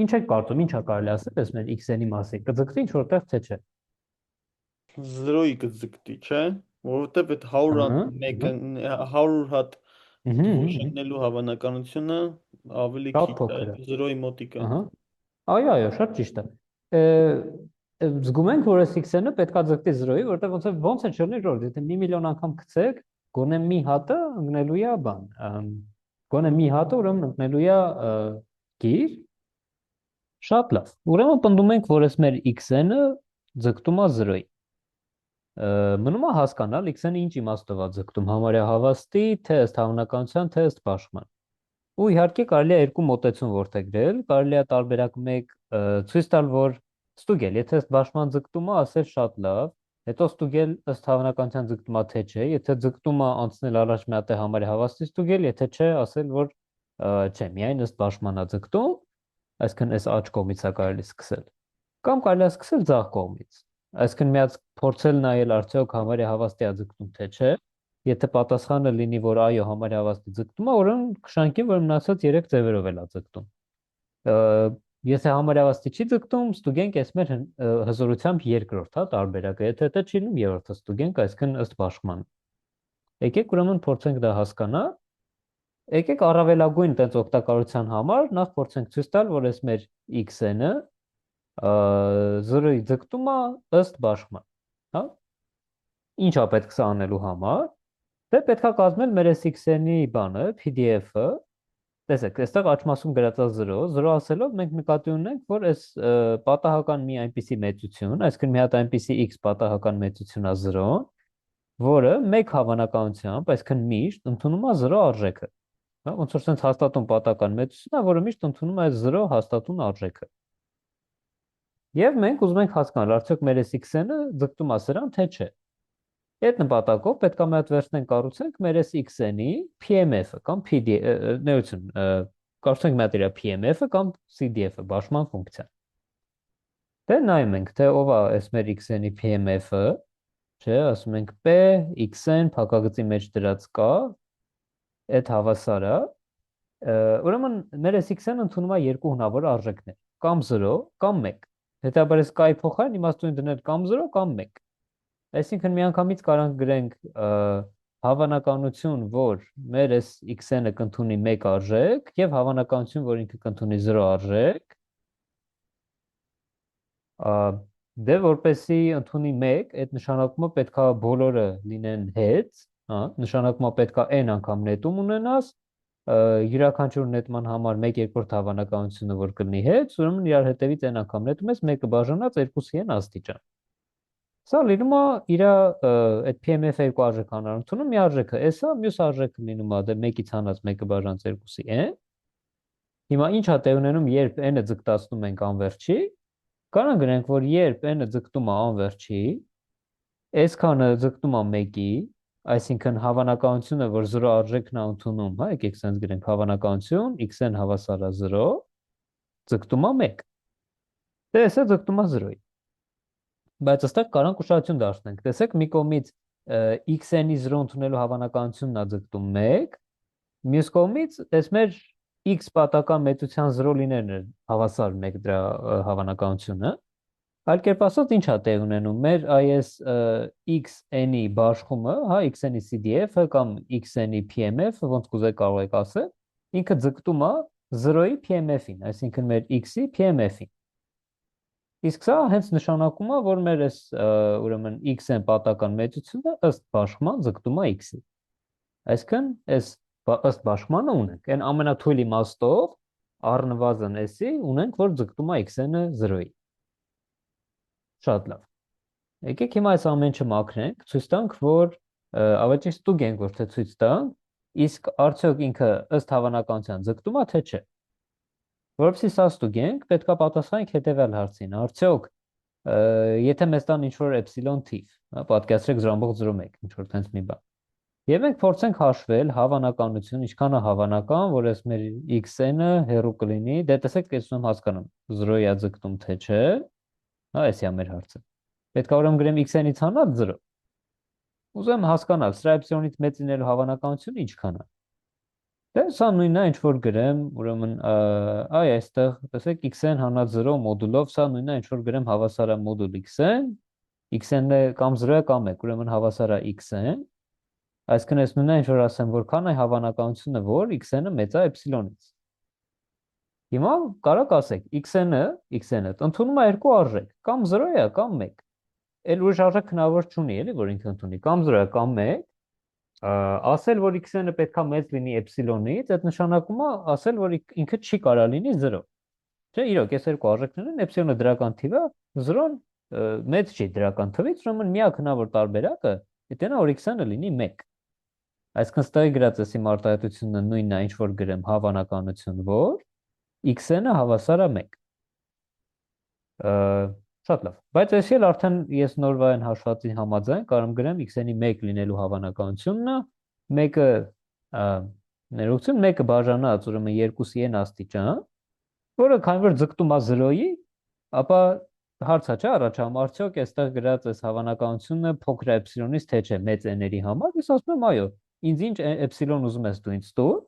Ինչ եք կարծում, ինչա կարելի ասել, այս մեր x-ի մասին, կձգտի ինչ որտեղ թե չէ։ 0-ի կձգտի, չէ, որովհետև այդ 100 մեկը 100 հատ դուրսնելու հավանականությունը ավելի Շատ քիչ փոքր է, է։ 0-ի մոտիկ է։ Այո, շատ ճիշտ է։ Զգում ենք, որ այս x-ը պետքա ձգտի 0-ի, որտեղ ոնց է չլինի ժողովուրդ, եթե 1 միլիոն անգամ գցեք, գոնե մի հատը ընկնելու է բան, գոնե մի հատը ուրեմն ընկնելու է գիր։ Շատ լավ։ Ուրեմն պնդում ենք, որ այս մեր x-ը ձգտում է 0-ի։ Մնում է հասկանալ x-ը ինչ իմաստով է ձգտում, համարյա հավաստի, թե ըստ հավանականության, թե ըստ բաշխման։ Ու իհարկե կարելի է երկու մոտեցում որդեգրել, կարելի է տարբերակ 1 ցույց տալ, որ ստուգել, եթե ըստ բաշխման ձգտումը ասել շատ լավ, հետո ստուգել ըստ հավանականության ձգտումը թե չէ, եթե ձգտումը անցնել առաջ մի հատ է համարյա հավաստի ստուգել, եթե չէ, ասել որ չէ, միայն ըստ բաշխման է ձգտում, այսինքն այս աջ կողմից է կարելի սկսել։ Կամ կարելի է սկսել ձախ կողմից։ Այսինքն միած փորձել նայել արդյոք համարյա հավաստի է ձգտում թե չէ։ Եթե պատասխանը լինի, որ այո, համարյա հավաստի ձգտում է, ուրեմն կշանկի, որ մնացած 3 ձևերով էլ է ձգտում։ Եթե համարյա հավաստի չի ձգտում, ստուգենք այս մեր հզորությամբ երկրորդ, հա, տարբերակը, եթե դա չի լինում, երրորդը ստուգենք, այսինքն ըստ բաշխման։ Եկեք ուրեմն փորձենք դա հասկանալ։ Եկեք առավելագույն տենց օգտակարության համար նախ փորձենք ցույց տալ, որ այս մեր x-ը 0-ի ձգտումը ըստ բաշխման, հա։ Ինչա պետք սա անելու համար։ Դե պետքա կազմել մեր SXN-ի բանը, PDF-ը, տեսեք, այստեղ աճ մասում գրած է 0, 0 ասելով մենք նկատի ունենք, որ այս պատահական մի այնպիսի մեծություն, այսինքն մի հատ այնպիսի x պատահական մեծություն է 0, որը մեկ հավանականությամբ, այսինքն միշտ ընդունում է 0 արժեքը։ Հա, ոնց որ sense հաստատուն պատահական մեծություն է, որը միշտ ընդունում է 0 հաստատուն արժեքը։ Եվ մենք ուզում ենք հասկանալ, արդյոք մեր այս x-ը ձգտում է սրան, թե չէ։ Այդ նպատակով պետք է մի հատ վերցնենք կառուցենք մեր այս x-ի PMF-ը կամ ներություն, կառուցենք մի հատ իր PMF-ը կամ CDF-ը, բաշխման ֆունկցիա։ Դե նայում ենք, թե ով է այս մեր x-ի PMF-ը, չէ, ասում ենք p x-ն փակագծի մեջ դրած կա, այդ հավասար է, ուրեմն մեր այս x-ն ընդունում է երկու հնարավոր արժեքներ, կամ 0 կամ 1։ Հետաբար այս կայի փոխարեն իմաստուն դնել կամ 0 կամ 1։ Այսինքն միանգամից կարանք գրենք հավանականություն, որ մեր այս x-ը կընդունի 1 արժեք եւ հավանականություն, որ ինքը կընդունի 0 արժեք։ Դե որպեսի ընդունի 1, այդ նշանակումը պետքա բոլորը լինեն հետ, հա, նշանակումը պետքա n անգամ նետում ունենաս, յուրաքանչյուր նետման համար 1/2 հավանականությունը որ կլինի հետ, ուրեմն իրար հետևից n անգամ նետում ես 1-ը բաժանած 2-ի n աստիճան։ Սա լինում է իր այդ PMF երկու արժեք հանրությունում մի արժեքը S-ը, մյուս արժեքը լինում է դե 1-ից հանած 1-ը բաժանած 2-ի n։ Հիմա ինչ է տեղ ունենում, երբ n-ը ձգտացնում ենք անվերջի, կարող գրենք, որ երբ n-ը ձգտում է անվերջի, S-քանը ձգտում է 1-ի, այսինքն հավանականությունը, որ 0 արժեքն է ընդունում, հա, եկեք սենց գրենք հավանականություն, x-ն հավասար է 0, ձգտում է 1։ Դե S-ը ձգտում է 0-ի։ Բայց այստեղ կարանք ուշադրություն դարձնենք։ Տեսեք, մի կողմից x-ի 0 ընդունելու հավանականությունն է ձգտում 1, մյուս կողմից այս մեր x պատական մեծության 0 լինելն է հավասար 1 դրա հավանականությունը։ Այլ կերպ ասած, ինչ է տեղ ունենում, մեր այս x-ի բաշխումը, հա, x-ի CDF-ը կամ x-ի PMF-ը, ոնց կուզեք կարող եք ասել, ինքը ձգտում է 0-ի PMF-ին, այսինքն մեր x-ի PMF-ին։ Իսկ սա հենց նշանակում է, որ մեր այս ուրեմն x-ն պատական մեծությունը ըստ բաշխման ձգտում է x-ի։ Այսինքն այս ըստ բաշխմանը ունենք, այն ամենաթույլ իմաստով առնվազն s-ի ունենք, որ ձգտում է x-ը 0-ի։ Շատ լավ։ Եկեք հիմա այս ամեն ինչը մաքրենք, ցույց տանք, որ ավելի ճիշտ ստուգենք, որ թե ցույց տանք, իսկ արդյոք ինքը ըստ հավանականության ձգտում է, թե չէ։ Որովհետեւ սա ստուգենք, պետքա պատասխանենք հետևյալ հարցին. արդյոք եթե մեզ տան ինչ-որ էպսիլոն թիվ, հա, պատկերացրեք 0.01, ինչ-որ տենց մի բան։ Եվ մենք փորձենք հաշվել հավանականություն, ինչքան է հավանական, որ այս մեր x-ը հեռու կլինի, դե տեսեք, ես ուզում հասկանամ 0-ի է ձգտում, թե չէ, հա, էսի է մեր հարցը։ Պետք է ուրեմն գրեմ x-ից հանած 0։ Ուզում եմ հասկանալ, սրա էպսիլոնից մեծ լինելու հավանականությունը ինչքան է։ Դե սա նույնն է, ինչ որ գրեմ, ուրեմն այ այստեղ, տեսեք, x-ն հանած 0 մոդուլով, սա նույնն է, ինչ որ գրեմ հավասար է մոդուլ x-ն, x-ն կամ 0 է կամ 1, ուրեմն հավասար է x-ն։ Այսինքն ես նույնն է, ինչ որ ասեմ, որքան է հավանականությունը, որ x-ը մեծ է էպսիլոնից։ Հիմա կարաք ասեք, x-ը ընդունում է երկու արժեք, կամ 0 է, կամ 1։ Էլ ուրիշ արժեք հնարավոր չունի, էլի, որ ինքը ընդունի, կամ 0 է, կամ 1։ Ասել, որ x-ը պետքա մեծ լինի էպսիլոնից, այդ նշանակում է ասել, որ ինքը չի կարա լինի 0։ Չէ, իրոք, այս երկու արժեքներն են, էպսիլոնը դրական թիվ է, 0-ն մեծ չի դրական թվից, ուրեմն միակ հնարավոր տարբերակը դա որ x-ը լինի 1։ Այսինքն ստեղի գրած էսի արտահայտությունը նույնն է, ինչ որ գրեմ հավանականություն, որ x-ը հավասար է 1։ Շատ լավ, բայց այսի էլ արդեն ես նորվային հաշվածի համաձայն կարող եմ գրեմ x-ի 1 լինելու հավանականությունն 1-ը ներողություն 1-ը բաժանած ուրեմն 2-ի n աստիճան, որը քանի որ ձգտում է 0-ի, ապա հարց է չէ առաջանում, արդյոք այստեղ գրած այս հավանականությունը փոքր է էպսիլոնից թե չէ մեծ n-երի համար, ես ասում եմ այո, ինձ ինչ էպսիլոն ուզում ես դու ինձ տուր,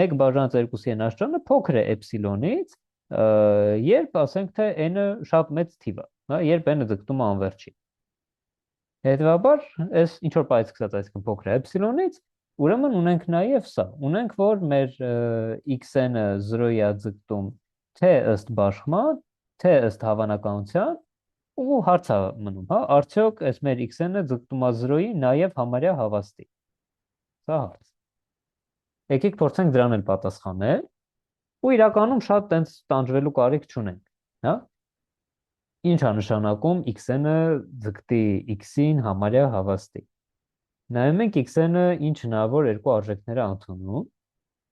1 բաժանած 2-ի n աստիճանը փոքր է էպսիլոնից, երբ ասենք թե n-ը շատ մեծ թիվ է, հա, երբ n-ը ձգտում է անվերջի։ Հետևաբար, այս ինչ որ պայծ սկսած այսքան փոքր է էպսիլոնից, ուրեմն ունենք նաև սա, ունենք որ մեր x-ը 0-ի է ձգտում թե ըստ բաշխման, թե ըստ հավանականության, ու հարց է մնում, հա, արդյոք այս մեր x-ը ձգտում է 0-ի նաև համարյա հավաստի։ Սա հարց։ Եկեք փորձենք դրան էլ պատասխանել։ ու իրականում շատ տենց տանջվելու կարիք չունենք, հա։ Ինչ է նշանակում x-ը ձգտի x-ին համարյա հավաստի։ Նայում ենք x-ը ինչ հնարավոր երկու արժեքներ է ընդունում,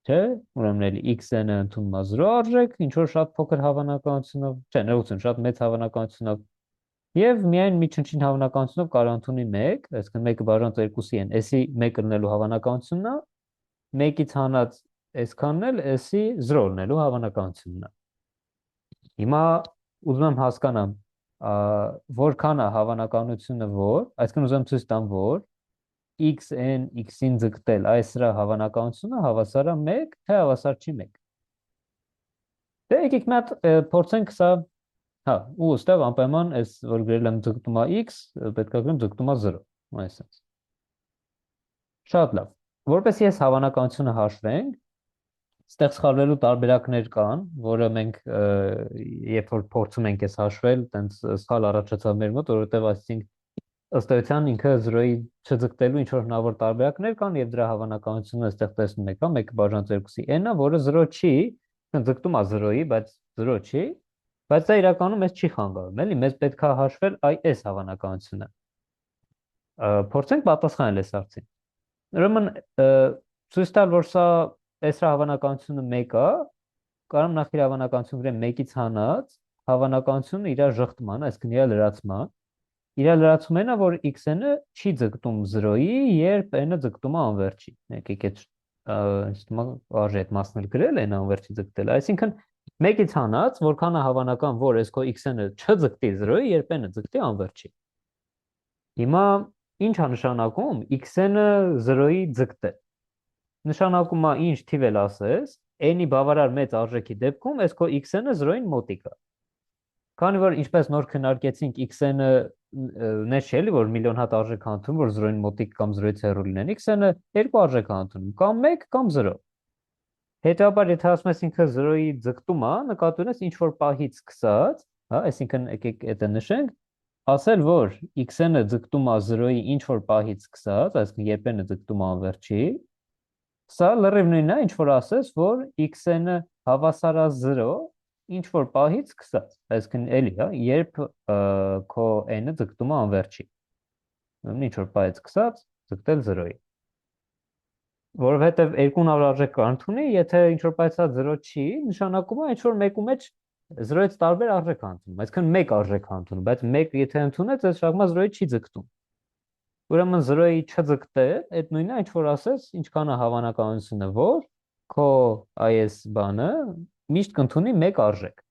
չէ՞։ Ուրեմն էլի x-ը ընդունում է 0 արժեք, ինչ որ շատ փոքր հավանականությունով, չէ, ներողություն, շատ մեծ հավանականությունով, եւ միայն միջնչին հավանականությունով կարող ընդունի 1, այսինքն 1-ը բաժանած 2-ի են, էսի 1 լինելու հավանականությունն է, 1-ից հանած այսքանն էլ էսի 0 լինելու հավանականությունն է։ Հիմա ուզում եմ հասկանամ, որքան է հավանականությունը, որ, այսինքն ուզում եմ ցույց տամ, որ x-ն x-ին ձգտել, այս սրա հավանականությունը հավասար է 1, թե հավասար չի 1։ Դե եկեք մի հատ փորձենք սա, հա, ու ըստեղ անպայման այս որ գրել եմ ձգտում է x, պետք է գրեմ ձգտում է 0, այսպես։ Շատ լավ։ Որպես ես հավանականությունը հաշվենք, ստեղ սխալվելու տարբերակներ կան, որը մենք երբ որ փորձում ենք այս հաշվել, տենց սխալ առաջացավ մեր մոտ, որովհետև այսինքն ըստ էության ինքը 0-ի չձգտելու ինչ որ հնարավոր տարբերակներ կան եւ դրա հավանականությունը այստեղ տեսնում եք, հա, 1 բաժանած 2-ի n-ը, որը 0 չի, ձգտում է 0-ի, բայց 0 չի, բայց դա իրականում մեզ չի խանգարում, էլի, մեզ պետք է հաշվել այս հավանականությունը։ Փորձենք պատասխանել այս հարցին։ Ուրեմն ցույց տալ, որ սա այս հավանականությունը 1 է, կարամ նախ իր հավանականությունը գրեմ 1-ից հանած հավանականությունը իր ժխտման, այսինքն իր լրացման։ Իր լրացումն է, որ x-ը չի ձգտում 0-ի, երբ n-ը ձգտում է անվերջի։ Եկեք այդ արժի այդ մասն էլ գրել n անվերջի ձգտել։ Այսինքն 1-ից հանած, որքան է հավանական, որ այս քո x-ը չձգտի 0-ի, երբ n-ը ձգտի անվերջի։ Հիմա ինչ է նշանակում x-ը 0-ի ձգտել։ Նշանակում է ինչ թիվ էլ ասես, n-ի բավարար մեծ արժեքի դեպքում այս քո x-ը 0-ին մոտիկ է։ Քանի որ ինչպես նոր քննարկեցինք x-ը նե չէ էլի որ միլիոն հատ արժեք հանդիպում, որ 0-ին մոտիկ կամ 0-ից հեռու լինեն, x-ը երկու արժեք հանդիպում, կամ 1 կամ 0։ Հետևաբար եթե ասում ես ինքը 0-ի ձգտում է, նկատի ունես ինչ որ պահից սկսած, հա, այսինքն եկեք դա նշենք, ասել որ x-ը ձգտում է 0-ի ինչ որ պահից սկսած, այսինքն երբ n-ը ձգտում է անվերջի, սա լրիվ նույնն է, ինչ որ ասես, որ x-ը հավասար է 0 ինչ որ պահից սկսած, այսինքն էլի, հա, երբ քո n-ը ձգտում է անվերջի։ Ուրեմն ինչ որ պահից սկսած, ձգտել 0-ի։ Որովհետև երկու նավարարժեք կանթունի, եթե ինչ որ պահից 0 չի, նշանակում է ինչ որ մեկու մեջ 0-ից տարբեր արժեք հանդիպում, այսինքն 1 արժեք հանդիպում, բայց 1 եթե ընդունեց, այս շարժումը 0-ի չի ձգտում։ Ուրեմն 0-ի չձգտել, այդ նույնն է, ինչ որ ասես, ինչքան է հավանականությունը, որ քո այս բանը միշտ կընդունի 1 արժեք։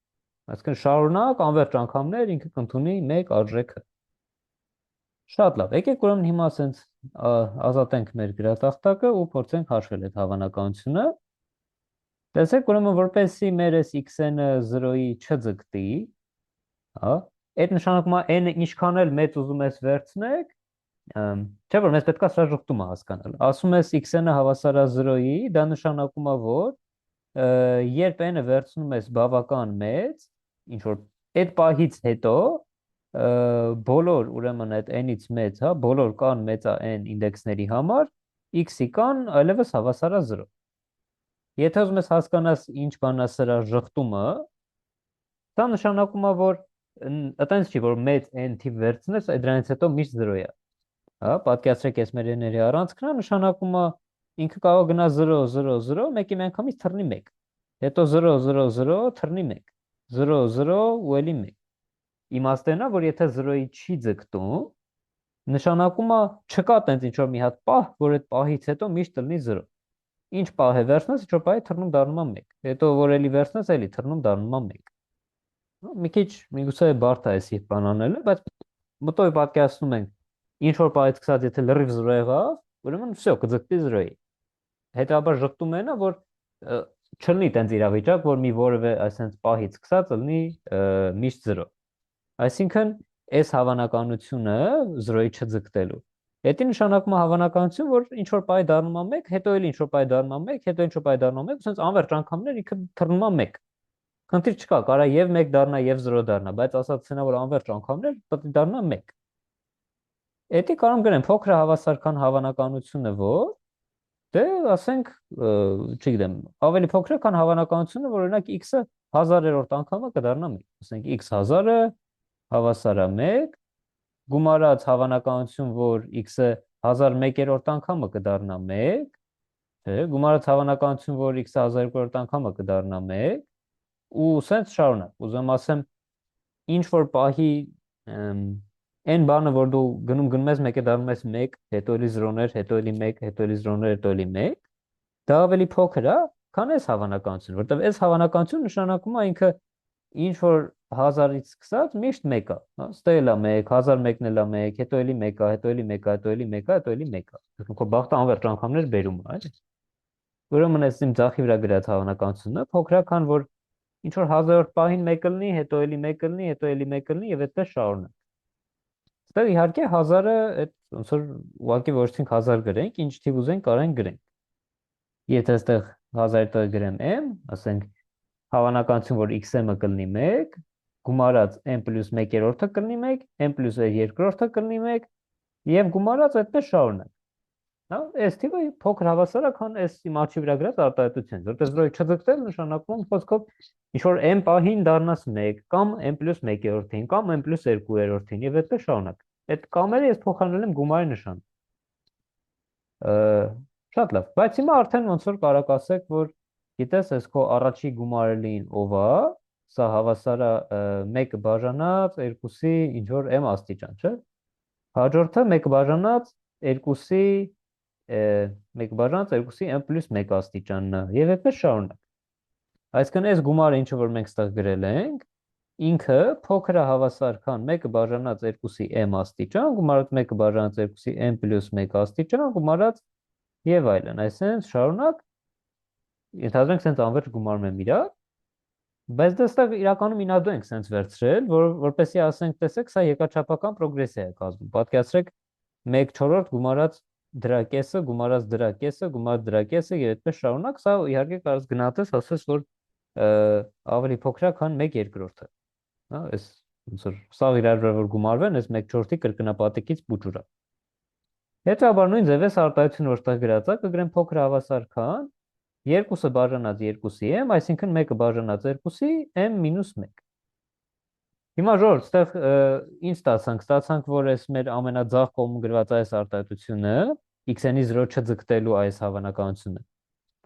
Այսինքն շարունակ անվերջ անգամներ ինքը կընդունի 1 արժեքը։ Շատ լավ, եկեք ուրեմն հիմա ասենց ազատենք մեր գրատախտակը ու փորձենք հաշվել այդ հավանականությունը։ Տեսեք, ուրեմն որպեսզի մեր այս x-ը 0-ի չձգտի, հա, այդ նշանակում է n-ը ինչքան էլ մեծ ուզում ես վերցնեք, չէ՞ որ մեզ պետքա սրա ժխտումը հասկանալ։ Ասում ես x-ը հավասար է 0-ի, դա նշանակում է, որ երբ n-ը վերցնում ես բավական մեծ, ինչ որ այդ պահից հետո բոլոր ուրեմն այդ n-ից մեծ, հա, բոլոր կան մեծա n ինդեքսների համար, x-ի կան այլևս հավասար է 0։ Եթե ուզում ես հասկանաս ինչ բան է սրա ժխտումը, դա նշանակում է, որ այտենց չի, որ մեծ n թիվ վերցնես, դրանից հետո միշտ 0 է։ Հա, պատկերացրեք, ես մեր n-երի առանցքն է, նշանակում է ինքը կարող գնա 0 0 0, մեկի միանգամից թռնի 1։ Հետո 0 0 0 թռնի 1։ 0 0 ու էլի 1։ Իմաստն է, որ եթե 0-ի չի ձգտում, նշանակում է չկա տենց ինչ որ մի հատ պահ, որ այդ պահից հետո միշտ լինի 0։ Ինչ պահ է վերցնես, ինչ որ պահ է թռնում դառնում է 1։ Հետո որ էլի վերցնես, էլի թռնում դառնում է 1։ Մի քիչ միգուցե բարդ է այս բան անելը, բայց մտով պատկերացնում ենք, ինչ որ պահից սկսած եթե լրիվ 0 եղավ, ուրեմն վсё, կձգտի 0-ի։ Հետաբար ժխտում է նա, որ չլինի տենց իրավիճակ, որ մի որևէ այսպես պահից սկսած լինի միշտ 0։ Այսինքն այս հավանականությունը 0-ի չձգտելու։ Դա նշանակում է հավանականություն, որ ինչ որ պահի դառնում է 1, հետո էլ ինչ որ պահի դառնում է 1, հետո ինչ որ պահի դառնում է 1, ասենց անվերջ անգամներ ինքը թռնում է 1։ Խնդիր չկա, կարա եւ 1 դառնա եւ 0 դառնա, բայց ասացնա որ անվերջ անգամներ պետք է դառնա 1։ Դա կարող գրեմ փոքր հավասար քան հավանականությունը, որ Դե ասենք, չգիտեմ, ավելի փոքր է, քան հավանականությունը, որ օրինակ x-ը 1000-րդ անգամը կդառնա 1։ Ասենք x 1000-ը հավասար է 1, գումարած հավանականություն, որ x-ը 1001-րդ անգամը կդառնա 1, թե գումարած հավանականություն, որ x-ը 1200-րդ անգամը կդառնա 1, ու սենց շարունակ։ Ուզում ասեմ, ինչ որ պահի այն բանը, որ դու գնում ես, մեկը դառնում ես 1, հետո էլի 0-ներ, հետո էլի 1, հետո էլի 0-ներ, հետո էլի 1, դա ավելի փոքր է, քան այս հավանականությունը, որտեղ այս հավանականությունը նշանակում է ինքը ինչ որ 1000-ից սկսած միշտ 1 է, հա, ստել է 1, 1001-ն էլ է 1, հետո էլի 1 է, հետո էլի 1 է, հետո էլի 1 է, հետո էլի 1 է։ Քո բախտը անվերջ անգամներ բերում է, այլ։ Ուրեմն այս իմ ձախի վրա գրած հավանականությունը փոքր է, քան որ ինչ որ 1000-րդ պահին 1 կլինի, հետո էլի 1 կլինի, հետո էլի 1 կլինի եւ այդպես շարունակ։ Ստեղ իհարկե 1000-ը այդ ոնց որ ուղղակի որոշենք 1000 գրենք, ինչ թիվ ուզենք կարենք գրենք։ Եթե այստեղ 1000-ի տեղ գրեմ m, ասենք հավանականություն, որ xm-ը կլինի 1, գումարած m + 1/3-ը կլինի 1, m + 2/3-ը կլինի 1 եւ գումարած այդպես շարունակ։ Հա, այս թիվը փոքր հավասար է, քան այս իմ աչքի վրա գրած արտահայտությունն, որտեղ 0-ը չձգտել նշանակում խոսքով ինչ որ m պահին դառնաս 1 կամ m + 1/3-ին կամ m + 2/3-ին եւ այդպես շարունակ։ Այդ կամերը ես փոխարինել եմ գումարի նշան։ Շատ լավ, բայց հիմա արդեն ոնց որ կարաք ասեք, որ գիտես, այս քո առաջի գումարելին ով է, սա հավասար է 1 բաժանած 2-ի ինչ որ m աստիճան, չէ՞։ Հաջորդը 1 բաժանած 2-ի 1 բաժանած 2-ի m + 1 աստիճանն է եւ այդպես շարունակ։ Այսինքն այս գումարը ինչը որ մենք ստեղ գրել ենք, ինքը փոքր է հավասար, քան 1 բաժանած 2-ի m աստիճան, գումարած 1 բաժանած 2-ի m + 1 աստիճան, գումարած եւ այլն, այսինքն շարունակ ենթադրենք սենց անվերջ գումարում եմ իրար, բայց դա ստեղ իրականում ինադու ենք սենց վերցրել, որպեսզի ասենք, տեսեք, սա եկաչափական պրոգրեսիա է կազմում։ Պատկերացրեք 1/4 գումարած դրա կեսը, գումարած դրա կեսը, գումարած դրա կեսը եւ այդպես շարունակ, սա իհարկե կարս գնահատես, ասես որ ավելի փոքր է, քան 1/2-ը։ Հա, այս ոնց որ սա իրար վրա որ գումարվեն, այս 1/4-ի կրկնապատիկից փուճուրա։ Հետաբար նույն ձևես արտահայտությունը որ տեղ գրած է, կգրեմ փոքր հավասար, քան 2-ը բաժանած 2-ի m, այսինքն 1-ը բաժանած 2-ի m - 1։ Հիմա ժողովուրդ, ստեղ ինչ ստացանք, որ այս մեր ամենաձախ կողմում գրված այս արտահայտությունը x-ի 0 չձգտելու այս հավանականությունը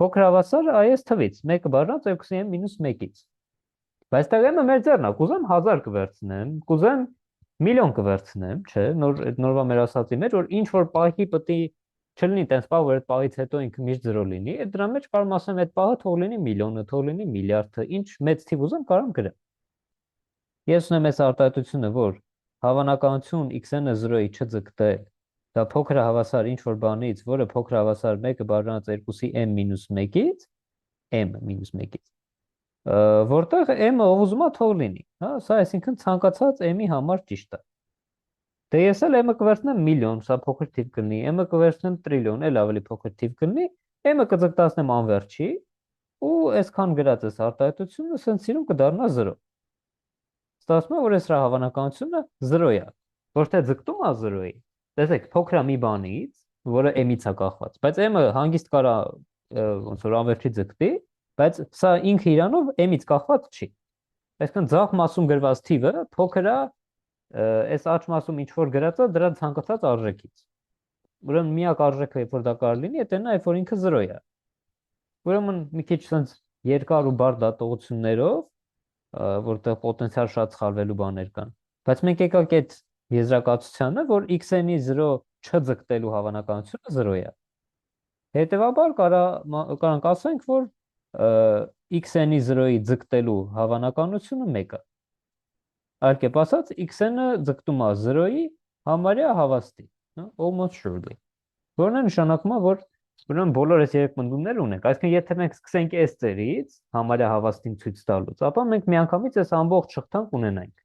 փոքր հավասար այս թվից 1 բաժանած 2-ի m - 1-ից։ Բայց տեղ m-ը մեր ձեռն է, կուզեմ 1000 կվերցնեմ, կուզեմ միլիոն կվերցնեմ, չէ՞, նորվա մեր ասացի մեջ, որ ինչ որ պահի պետք է չլինի տես պահ, որ այդ պահից հետո ինքը միշտ 0 լինի, այդ դրա մեջ կարող ասեմ այդ պահը թող լինի միլիոնը, թող լինի միլիարդը, ինչ մեծ թիվ ուզեմ կարող գրեմ։ Ես ունեմ այս արտահայտությունը, որ հավանականություն x-ը 0-ի չձգտել, դա փոքր է հավասար ինչ որ բանից, որը փոքր է հավասար 1 բաժանած 2-ի m - 1-ից, m - 1-ից, որտեղ m-ը ուզում է թող լինի, հա, սա այսինքն ցանկացած m-ի համար ճիշտ է։ Դե ես էլ m-ը կվերցնեմ միլիոն, սա փոքր թիվ կլինի, m-ը կվերցնեմ տրիլիոն, էլ ավելի փոքր թիվ կլինի, m-ը կձգտացնեմ անվերջի, ու այսքան գրած այս արտահայտությունը սենց սիրուն կդառնա 0։ Ստացվում է, որ այս հավանականությունը 0 է, ոչ թե ձգտում է 0-ի։ Տեսեք, փոքր է մի բանից, որը m-ից է կախված, բայց m-ը հանգիստ կարա ոնց որ անվերջի ձգտի, բայց սա ինքը իրանով m-ից կախված չի։ Այսինքն ձախ մասում գրված թիվը փոքր է այս աջ մասում ինչ որ գրած է դրա ցանկացած արժեքից։ Ուրեմն միակ արժեքը, երբ որ դա կարող լինի, դա նա, երբ որ ինքը 0 է։ Ուրեմն մի քիչ սենց երկար ու բարդ դատողություններով, որտեղ պոտենցիալ շատ սխալվելու բաներ կան։ Բայց մենք եկանք այդ եզրակացությանը, որ x-ի 0 չձգտելու հավանականությունը 0 է։ Հետևաբար կարանք ասենք, որ x-ի 0-ի ձգտելու հավանականությունը 1 է։ Այլ կերպ ասած, x-ը ձգտում է 0-ի համարյա հավաստի, almost surely։ Որն է նշանակում է, որ ուրեմն բոլոր այս երեք պնդումները ունենք, այսինքն եթե մենք սկսենք այս ծերից համարյա հավաստին ցույց տալուց, ապա մենք միանգամից այս ամբողջ շղթան կունենանք։